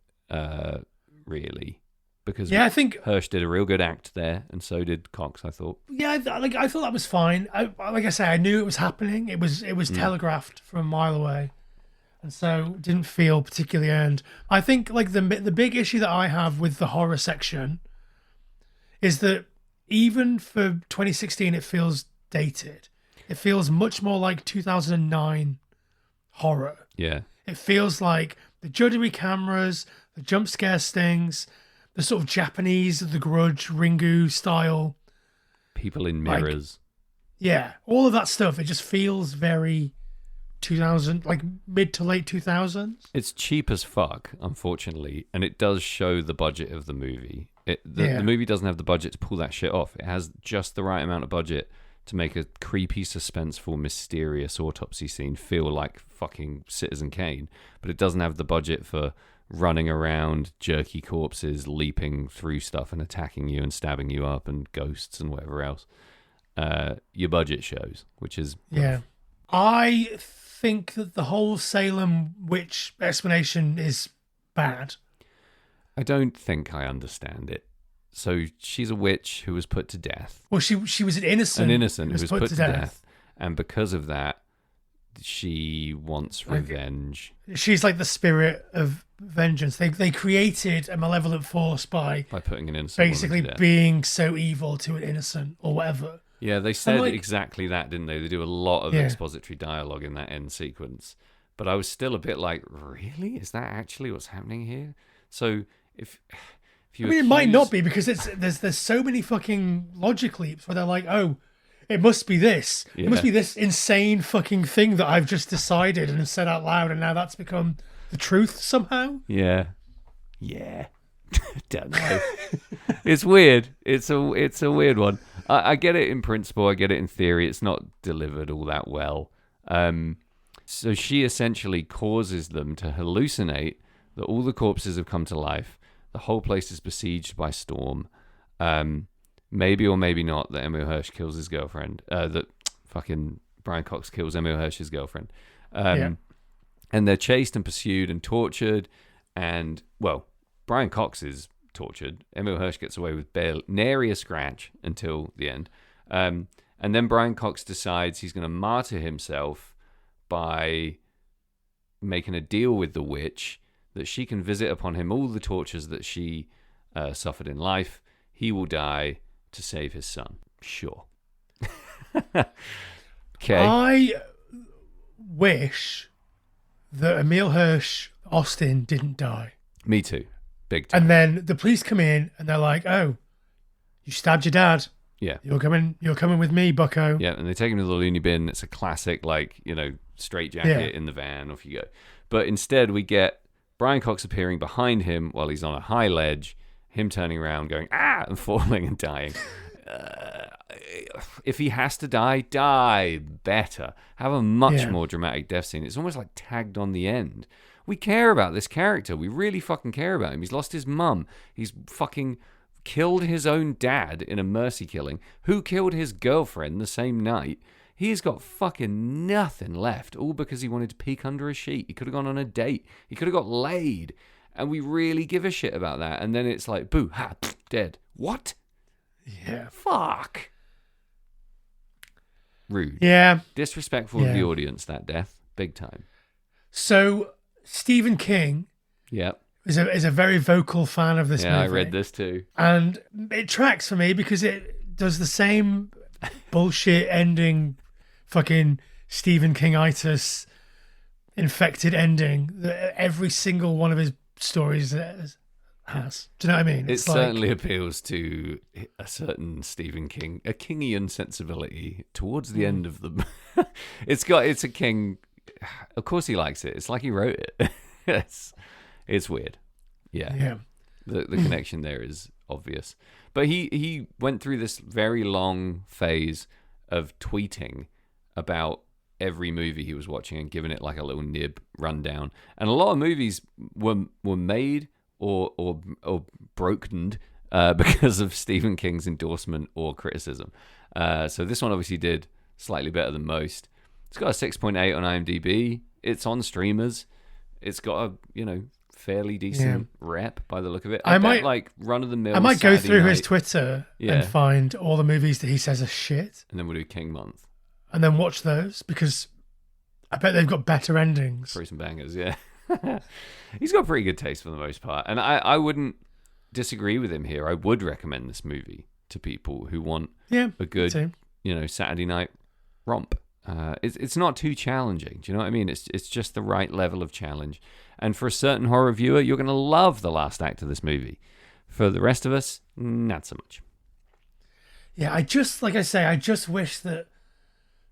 really. Because Yeah, I think. Hirsch did a real good act there, and so did Cox, I thought. Yeah, I thought that was fine. Like I say, I knew it was happening. It was telegraphed from a mile away, and so didn't feel particularly earned. I think like the big issue that I have with the horror section is that even for 2016, it feels dated. It feels much more like 2009 horror. Yeah. It feels like the juddery cameras, the jump scare stings, the sort of Japanese, the Grudge, Ringu style. People in mirrors. Yeah, all of that stuff. It just feels very 2000, like mid to late 2000s. It's cheap as fuck, unfortunately, and it does show the budget of the movie. The movie doesn't have the budget to pull that shit off. It has just the right amount of budget to make a creepy, suspenseful, mysterious autopsy scene feel like fucking Citizen Kane, but it doesn't have the budget for running around jerky corpses, leaping through stuff and attacking you and stabbing you up, and ghosts and whatever else. Your budget shows, which is Yeah. I think that the whole Salem witch explanation is bad. I don't think I understand it. So she's a witch who was put to death. Well, she was an innocent. An innocent who was put to death. And because of that, she wants revenge. She's like the spirit of vengeance. They created a malevolent force by putting an innocent basically woman to death. being so evil to an innocent or whatever. Yeah, they said like- exactly that, didn't they? They do a lot of expository dialogue in that end sequence. But I was still a bit like, really? Is that actually what's happening here? So if you it might not be, because there's so many fucking logic leaps where they're like, oh, it must be this. Yeah. It must be this insane fucking thing that I've just decided and said out loud, and now that's become the truth somehow. Yeah. Don't know. It's weird. It's a weird one. I get it in principle. I get it in theory. It's not delivered all that well. So she essentially causes them to hallucinate that all the corpses have come to life. The whole place is besieged by storm. Maybe or maybe not that Emil Hirsch kills his girlfriend. That fucking Brian Cox kills Emil Hirsch's girlfriend. And they're chased and pursued and tortured. And, well, Brian Cox is tortured. Emil Hirsch gets away with nary a scratch until the end. And then Brian Cox decides he's going to martyr himself by making a deal with the witch that she can visit upon him all the tortures that she suffered in life. He will die to save his son. Sure. Okay. I wish that Emil Hirsch Austin didn't die. Me too. Big time. And then the police come in and they're like, oh, you stabbed your dad. Yeah. You're coming with me, bucko. Yeah, and they take him to the loony bin. It's a classic, like, straight jacket in the van, off you go. But instead we get Brian Cox appearing behind him while he's on a high ledge, him turning around, going, ah, and falling and dying. If he has to die better. Have a much more dramatic death scene. It's almost like tagged on the end. We care about this character. We really fucking care about him. He's lost his mum. He's fucking killed his own dad in a mercy killing. Who killed his girlfriend the same night? He's got fucking nothing left, all because he wanted to peek under a sheet. He could have gone on a date. He could have got laid. And we really give a shit about that. And then it's like, boo, ha, pff, dead. What? Yeah. Fuck. Rude. Yeah. Disrespectful of the audience, that death. Big time. So Stephen King Yep. is a very vocal fan of this movie. Yeah, I read this too. And it tracks for me because it does the same bullshit ending, fucking Stephen King-itis infected ending that every single one of his stories has. Do you know what I mean? It certainly appeals to a certain Stephen King, a Kingian sensibility towards the end of them. It's a King of course he likes it. It's like he wrote it. it's weird. Yeah. Yeah. The connection there is obvious. But he went through this very long phase of tweeting about every movie he was watching and giving it like a little nib rundown. And a lot of movies were made or brokened because of Stephen King's endorsement or criticism. So this one obviously did slightly better than most. It's got a 6.8 on IMDb. It's on streamers. It's got a, fairly decent rep by the look of it. I might like run of the mill. I might go through his night, Twitter and find all the movies that he says are shit. And then we'll do King Month. And then watch those because I bet they've got better endings. Through some bangers, yeah. He's got pretty good taste for the most part. And I wouldn't disagree with him here. I would recommend this movie to people who want a good, Saturday night romp. It's not too challenging. Do you know what I mean? It's just the right level of challenge. And for a certain horror viewer, you're going to love the last act of this movie. For the rest of us, not so much. Yeah, I just wish that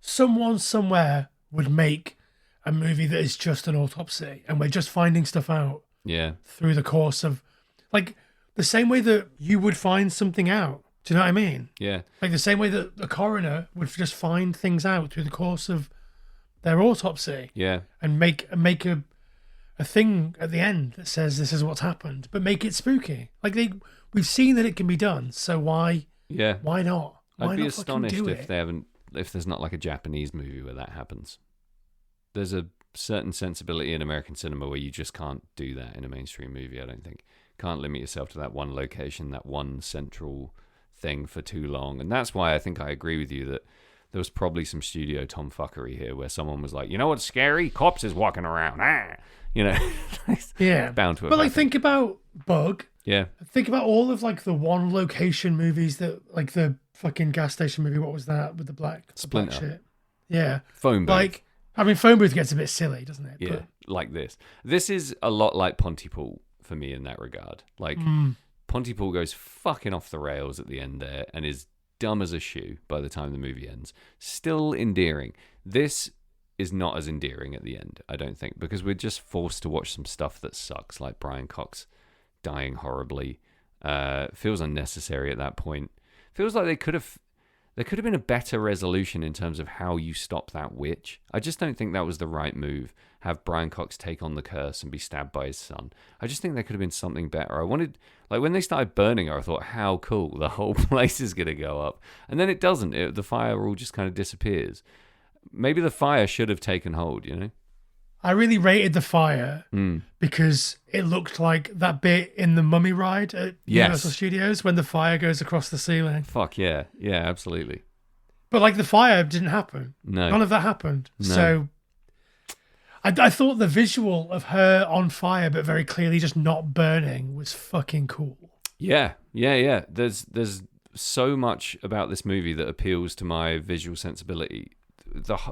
someone somewhere would make a movie that is just an autopsy and we're just finding stuff out. Yeah. Through the course of, like, the same way that you would find something out. Do you know what I mean? Yeah. Like the same way that the coroner would just find things out through the course of their autopsy. Yeah. And make a thing at the end that says this is what's happened, but make it spooky. Like we've seen that it can be done, so why not? Why I'd be not astonished do if it? if there's not like a Japanese movie where that happens. There's a certain sensibility in American cinema where you just can't do that in a mainstream movie, I don't think. Can't limit yourself to that one location, that one central thing for too long. And that's why I think I agree with you that there was probably some studio tomfuckery here where someone was like, you know what's scary? Corpses walking around. Yeah. Bound to have But like happened. think about Bug. Yeah. Think about all of like the one location movies that, like the fucking gas station movie, what was that with the black Splinter. shit? Yeah. Phone booth. Like, I mean, Phone Booth gets a bit silly, doesn't it? Yeah, like this. This is a lot like Pontypool for me in that regard. Like, Pontypool goes fucking off the rails at the end there and is dumb as a shoe by the time the movie ends. Still endearing. This is not as endearing at the end, I don't think, because we're just forced to watch some stuff that sucks, like Brian Cox dying horribly. Feels unnecessary at that point. Feels like there could have been a better resolution in terms of how you stop that witch. I just don't think that was the right move. Have Brian Cox take on the curse and be stabbed by his son. I just think there could have been something better. I wanted, like when they started burning her, I thought, how cool, the whole place is going to go up. And then it doesn't. The fire all just kind of disappears. Maybe the fire should have taken hold, I really rated the fire because it looked like that bit in the Mummy ride at Universal Studios when the fire goes across the ceiling. Fuck yeah. Yeah, absolutely. But like the fire didn't happen. No. None of that happened. No. So I thought the visual of her on fire but very clearly just not burning was fucking cool. Yeah. There's so much about this movie that appeals to my visual sensibility.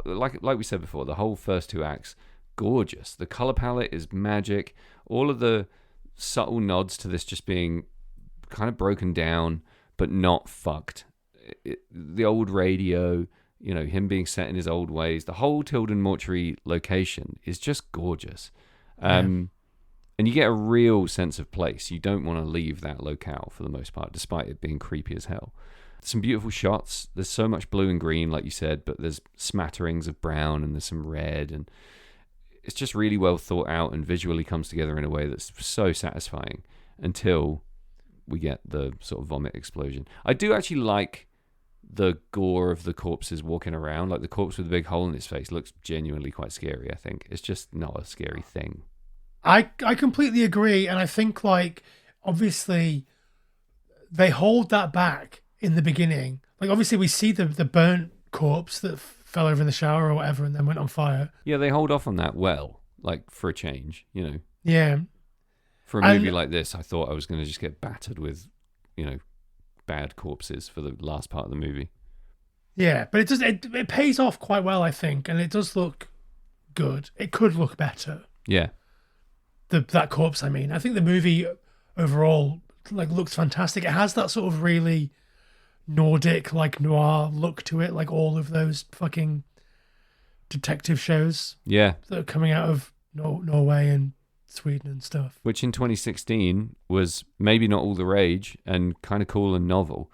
Like we said before, the whole first two acts, gorgeous. The color palette is magic. All of the subtle nods to this just being kind of broken down but not fucked. The old radio, him being set in his old ways. The whole Tilden Mortuary location is just gorgeous. And you get a real sense of place. You don't want to leave that locale for the most part, despite it being creepy as hell. Some beautiful shots. There's so much blue and green, like you said, but there's smatterings of brown and there's some red, and it's just really well thought out and visually comes together in a way that's so satisfying until we get the sort of vomit explosion. I do actually like the gore of the corpses walking around. Like the corpse with a big hole in its face looks genuinely quite scary, I think. It's just not a scary thing. I completely agree, and I think like obviously they hold that back in the beginning. Like obviously we see the burnt corpse that fell over in the shower or whatever and then went on fire. Yeah, they hold off on that well, like for a change, Yeah. For a movie like this, I thought I was going to just get battered with, bad corpses for the last part of the movie. Yeah, but it pays off quite well, I think, and it does look good. It could look better. Yeah. That corpse, I mean. I think the movie overall looks fantastic. It has that sort of really Nordic noir look to it, like all of those fucking detective shows Yeah. that are coming out of Norway and Sweden and stuff. Which in 2016 was maybe not all the rage and kind of cool and novel.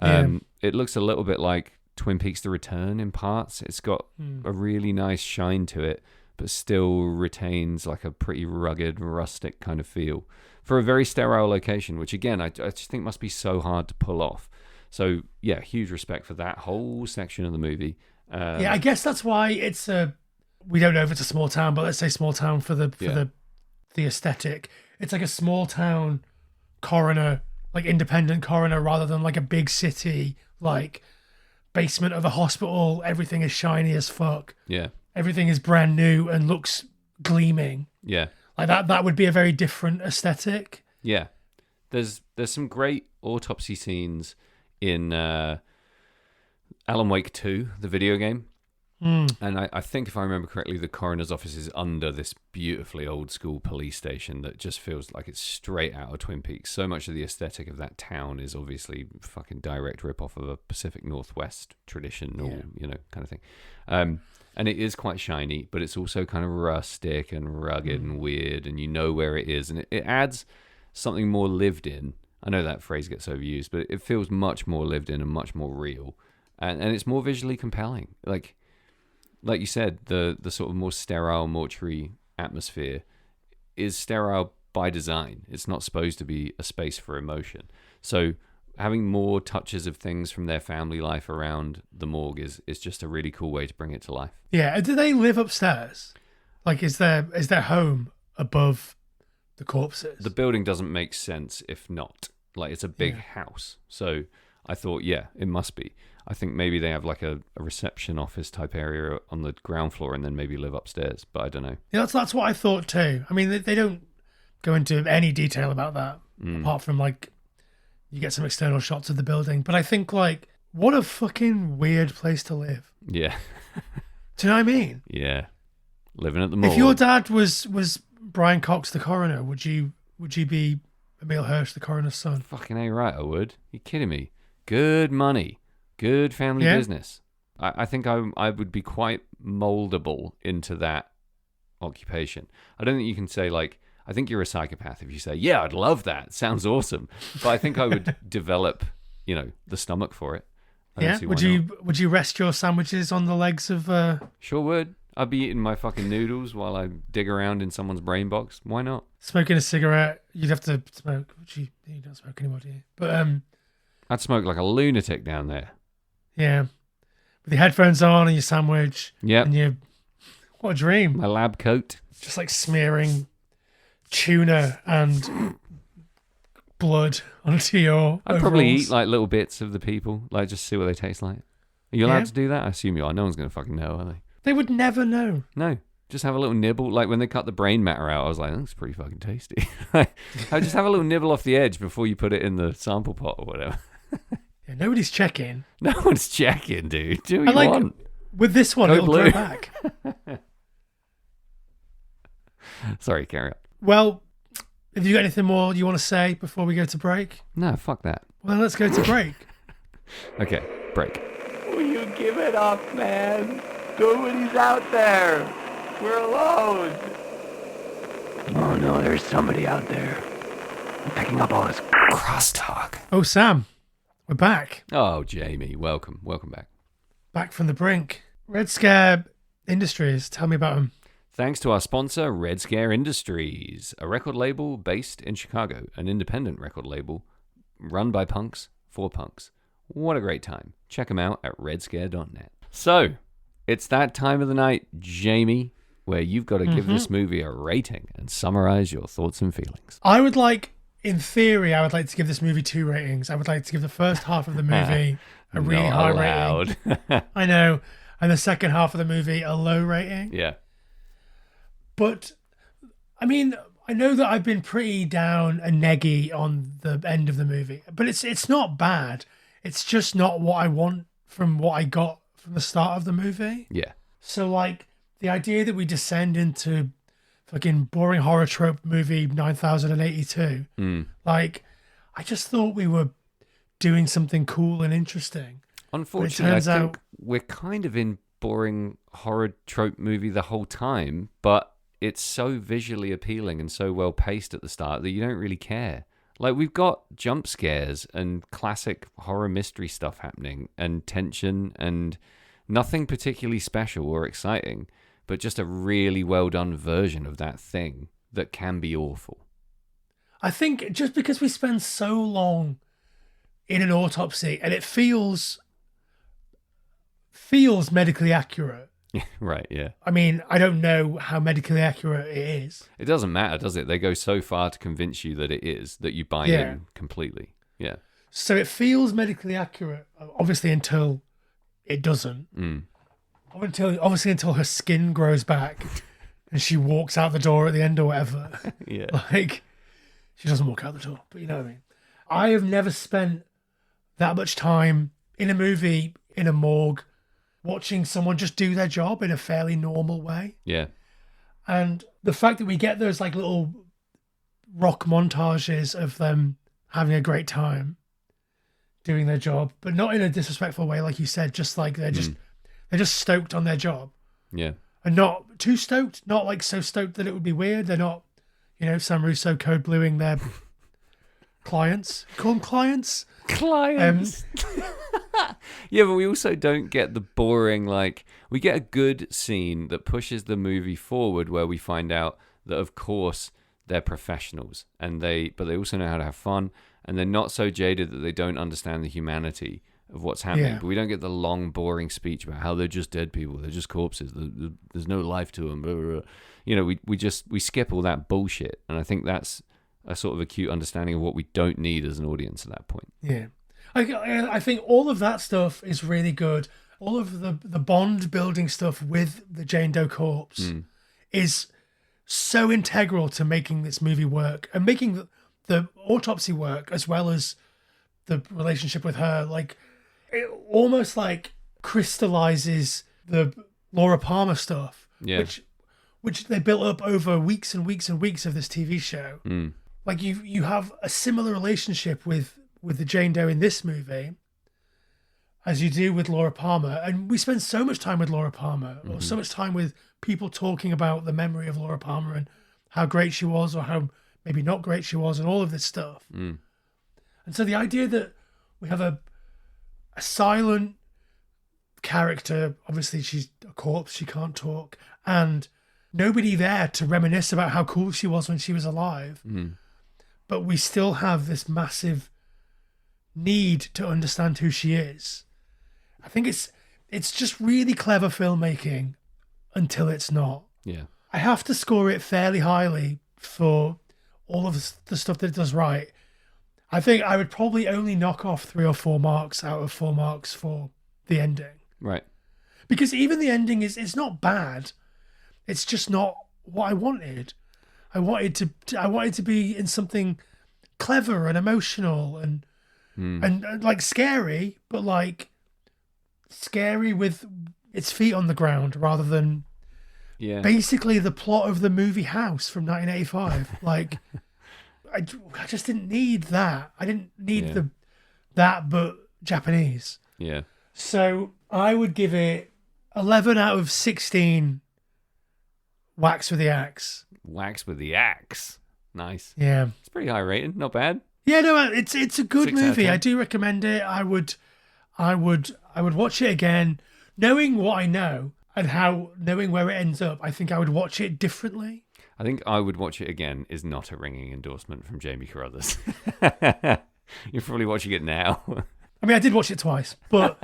It looks a little bit like Twin Peaks: The Return in parts. It's got a really nice shine to it, but still retains like a pretty rugged, rustic kind of feel for a very sterile location, which again, I just think must be so hard to pull off. So yeah, huge respect for that whole section of the movie. I guess that's why it's we don't know if it's a small town, but let's say small town for the aesthetic. It's like a small town coroner, like independent coroner, rather than like a big city, like basement of a hospital. Everything is shiny as fuck. Yeah. Everything is brand new and looks gleaming. Yeah. Like that would be a very different aesthetic. Yeah. There's some great autopsy scenes in Alan Wake 2, the video game. And I think if I remember correctly, the coroner's office is under this beautifully old school police station that just feels like it's straight out of Twin Peaks. So much of the aesthetic of that town is obviously fucking direct rip off of a Pacific Northwest tradition or, kind of thing. And it is quite shiny, but it's also kind of rustic and rugged and weird, and you know where it is. And it adds something more lived in. I know that phrase gets overused, but it feels much more lived in and much more real. And it's more visually compelling. Like you said, the sort of more sterile mortuary atmosphere is sterile by design. It's not supposed to be a space for emotion. So having more touches of things from their family life around the morgue is just a really cool way to bring it to life. Yeah. Do they live upstairs? Like, is their home above the corpses? The building doesn't make sense if not. Like, it's a big house. So I thought, yeah, it must be. I think maybe they have like a reception office type area on the ground floor and then maybe live upstairs, but I don't know. Yeah, that's what I thought too. I mean, they don't go into any detail about that, apart from like you get some external shots of the building. But I think like, what a fucking weird place to live. Yeah. Do you know what I mean? Yeah. Living at the mall. If your dad was Brian Cox, the coroner, would you be Emil Hirsch, the coroner's son? Fucking A right, I would. You kidding me? Good money. Good family business. I think I would be quite moldable into that occupation. I don't think you can say like, I think you're a psychopath if you say, yeah, I'd love that. Sounds awesome. But I think I would develop, the stomach for it. Would you rest your sandwiches on the legs of? Sure would. I'd be eating my fucking noodles while I dig around in someone's brain box. Why not? Smoking a cigarette. You'd have to smoke. You don't smoke anymore, do you? But I'd smoke like a lunatic down there. Yeah, with your headphones on and your sandwich. Yeah. And what a dream. My lab coat. Just like smearing tuna and blood onto your I'd probably eat like little bits of the people, like just see what they taste like. Are you allowed to do that? I assume you are. No one's going to fucking know, are they? They would never know. No. Just have a little nibble. Like when they cut the brain matter out, I was like, that's pretty fucking tasty. I just have a little nibble off the edge before you put it in the sample pot or whatever. Yeah, nobody's checking. No one's checking, dude. Do what you want. With this one, it'll grow back. Sorry, carry on. Well, have you got anything more you want to say before we go to break? No, fuck that. Well, let's go to break. Okay, break. Will you give it up, man? Nobody's out there. We're alone. Oh no, there's somebody out there. I'm picking up all this crosstalk. Oh, Sam, we're back. Oh, Jamie, welcome back. Back from the brink. Red Scare Industries, tell me about them. Thanks to our sponsor, Red Scare Industries, a record label based in Chicago, an independent record label run by punks for punks. What a great time. Check them out at redscare.net. So, it's that time of the night, Jamie, where you've got to give this movie a rating and summarize your thoughts and feelings. In theory, I would like to give this movie 2 ratings. I would like to give the first half of the movie a really high rating. I know. And the second half of the movie a low rating. Yeah. But, I mean, I know that I've been pretty down and neggy on the end of the movie. But it's not bad. It's just not what I want from what I got from the start of the movie. Yeah. So, like, the idea that we descend into fucking boring horror trope movie 9082. Like, I just thought we were doing something cool and interesting. Unfortunately, I think we're kind of in boring horror trope movie the whole time, but it's so visually appealing and so well paced at the start that you don't really care. Like, we've got jump scares and classic horror mystery stuff happening and tension and nothing particularly special or exciting, but just a really well done version of that thing that can be awful. I think just because we spend so long in an autopsy and it feels medically accurate. Right, yeah. I mean, I don't know how medically accurate it is. It doesn't matter, does it? They go so far to convince you that it is, that you buy in completely. Yeah. So it feels medically accurate, obviously, until it doesn't. Until her skin grows back and she walks out the door at the end or whatever. Yeah. Like, she doesn't walk out the door, but you know what I mean. I have never spent that much time in a movie, in a morgue, watching someone just do their job in a fairly normal way. Yeah. And the fact that we get those like little rock montages of them having a great time doing their job, but not in a disrespectful way, like you said, just like they're just stoked on their job. Yeah. And not too stoked, not like so stoked that it would be weird. They're not, Sam Russo code bluing their clients. Call them clients? Clients. Yeah, but we also don't get the boring, like, we get a good scene that pushes the movie forward where we find out that, of course, they're professionals but they also know how to have fun, and they're not so jaded that they don't understand the humanity of what's happening. Yeah. But we don't get the long, boring speech about how they're just dead people, they're just corpses, there's no life to them. Blah, blah, blah. We skip all that bullshit, and I think that's a sort of acute understanding of what we don't need as an audience at that point. Yeah. I think all of that stuff is really good. All of the bond building stuff with the Jane Doe corpse is so integral to making this movie work and making the autopsy work, as well as the relationship with her. Like, it almost like crystallizes the Laura Palmer stuff, which they built up over weeks and weeks and weeks of this TV show. Like, you have a similar relationship with the Jane Doe in this movie as you do with Laura Palmer. And we spend so much time with Laura Palmer, or so much time with people talking about the memory of Laura Palmer and how great she was, or how maybe not great she was, and all of this stuff. And so the idea that we have a silent character, obviously she's a corpse, she can't talk, and nobody there to reminisce about how cool she was when she was alive. But we still have this massive need to understand who she is. I think it's just really clever filmmaking until it's not. Yeah. I have to score it fairly highly for all of the stuff that it does right. I think I would probably only knock off 3 or 4 marks out of 4 marks for the ending. Right. Because even the ending it's not bad. It's just not what I wanted. I wanted to be in something clever and emotional and like scary, but like scary with its feet on the ground rather than basically the plot of the movie House from 1985. Like, I just didn't need that. I didn't need that, but Japanese. Yeah. So I would give it 11 out of 16 whacks with the axe. Whacks with the axe. Nice. Yeah. It's pretty high rating. Not bad. Yeah, no, it's a good 6 out of movie. 10. I do recommend it. I would watch it again, knowing what I know and knowing where it ends up. I think I would watch it differently. I think I would watch it again is not a ringing endorsement from Jamie Carruthers. You're probably watching it now. I mean, I did watch it twice, but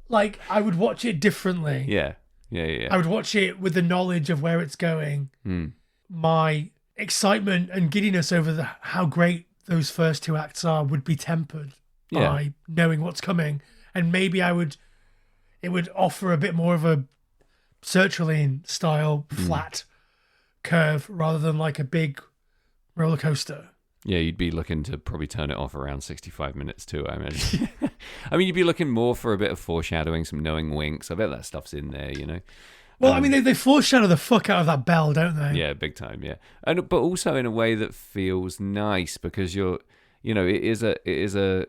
like, I would watch it differently. Yeah. I would watch it with the knowledge of where it's going. My excitement and giddiness over how great those first 2 acts are would be tempered by knowing what's coming, and maybe it would offer a bit more of a sertraline style flat curve rather than like a big roller coaster. Yeah, you'd be looking to probably turn it off around 65 minutes too, I imagine. I mean, you'd be looking more for a bit of foreshadowing, some knowing winks. I bet that stuff's in there, you know. Well, I mean, they foreshadow the fuck out of that bell, don't they? Yeah, big time, yeah. But also in a way that feels nice, because it is a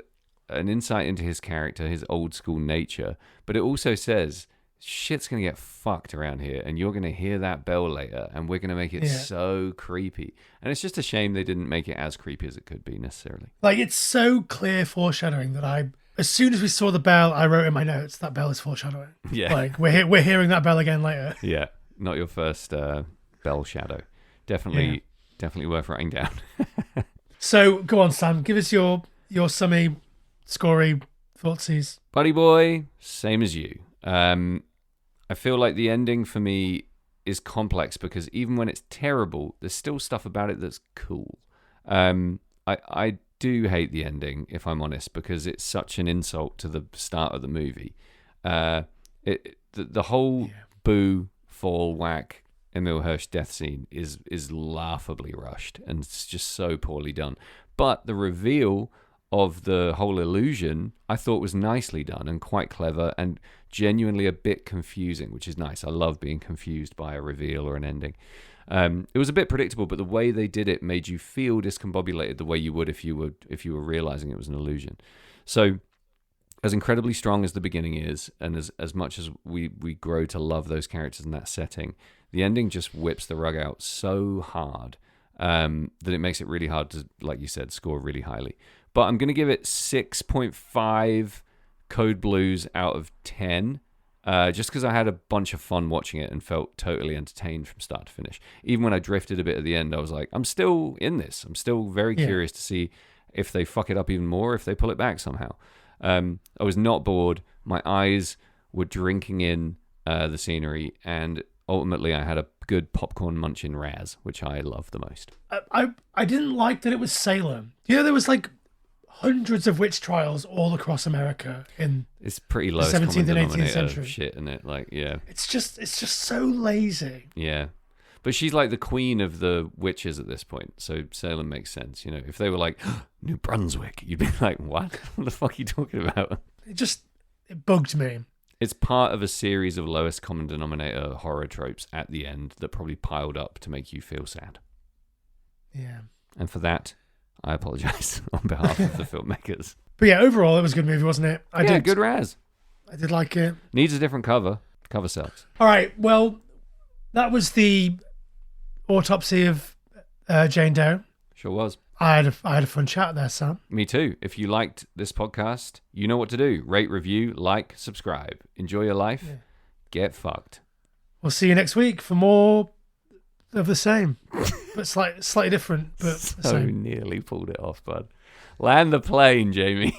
an insight into his character, his old school nature, but it also says shit's gonna get fucked around here, and you're gonna hear that bell later, and we're gonna make it so creepy. And it's just a shame they didn't make it as creepy as it could be necessarily. Like, it's so clear foreshadowing that as soon as we saw the bell, I wrote in my notes that bell is foreshadowing. Yeah, like we're hearing that bell again later. Yeah, not your first bell shadow. Definitely worth writing down. So go on, Sam, give us your summy, scory thoughtsies. Buddy boy, same as you. I feel like the ending for me is complex because even when it's terrible, there's still stuff about it that's cool. I do hate the ending, if I'm honest, because it's such an insult to the start of the movie. The whole boo, fall, whack, Emil Hirsch death scene is laughably rushed, and it's just so poorly done. But the reveal of the whole illusion I thought was nicely done and quite clever and genuinely a bit confusing, which is nice. I love being confused by a reveal or an ending. It was a bit predictable, but the way they did it made you feel discombobulated the way you would if you were realizing it was an illusion. So as incredibly strong as the beginning is, and as much as we grow to love those characters in that setting, the ending just whips the rug out so hard that it makes it really hard to, like you said, score really highly. But I'm going to give it 6.5 Code Blues out of 10, just because I had a bunch of fun watching it and felt totally entertained from start to finish. Even when I drifted a bit at the end, I was like, I'm still in this. I'm still very curious to see if they fuck it up even more, if they pull it back somehow. I was not bored. My eyes were drinking in the scenery, and ultimately I had a good popcorn munching Raz, which I love the most. I didn't like that it was Salem. You know, there was like hundreds of witch trials all across America in it's pretty low 17th and 18th century shit, isn't it? Like, yeah, it's just so lazy. Yeah, but she's like the queen of the witches at this point, so Salem makes sense. You know, if they were like New Brunswick, you'd be like, what the fuck are you talking about? It bugged me. It's part of a series of lowest common denominator horror tropes at the end that probably piled up to make you feel sad. Yeah, and for that I apologize on behalf of the filmmakers. But yeah, overall, it was a good movie, wasn't it? I did. Good Raz. I did like it. Needs a different cover. Cover sucks. All right, well, that was the Autopsy of Jane Doe. Sure was. I had a fun chat there, Sam. Me too. If you liked this podcast, you know what to do. Rate, review, like, subscribe. Enjoy your life. Yeah. Get fucked. We'll see you next week for more of the same, but slightly different. But so nearly pulled it off, bud. Land the plane, Jamie.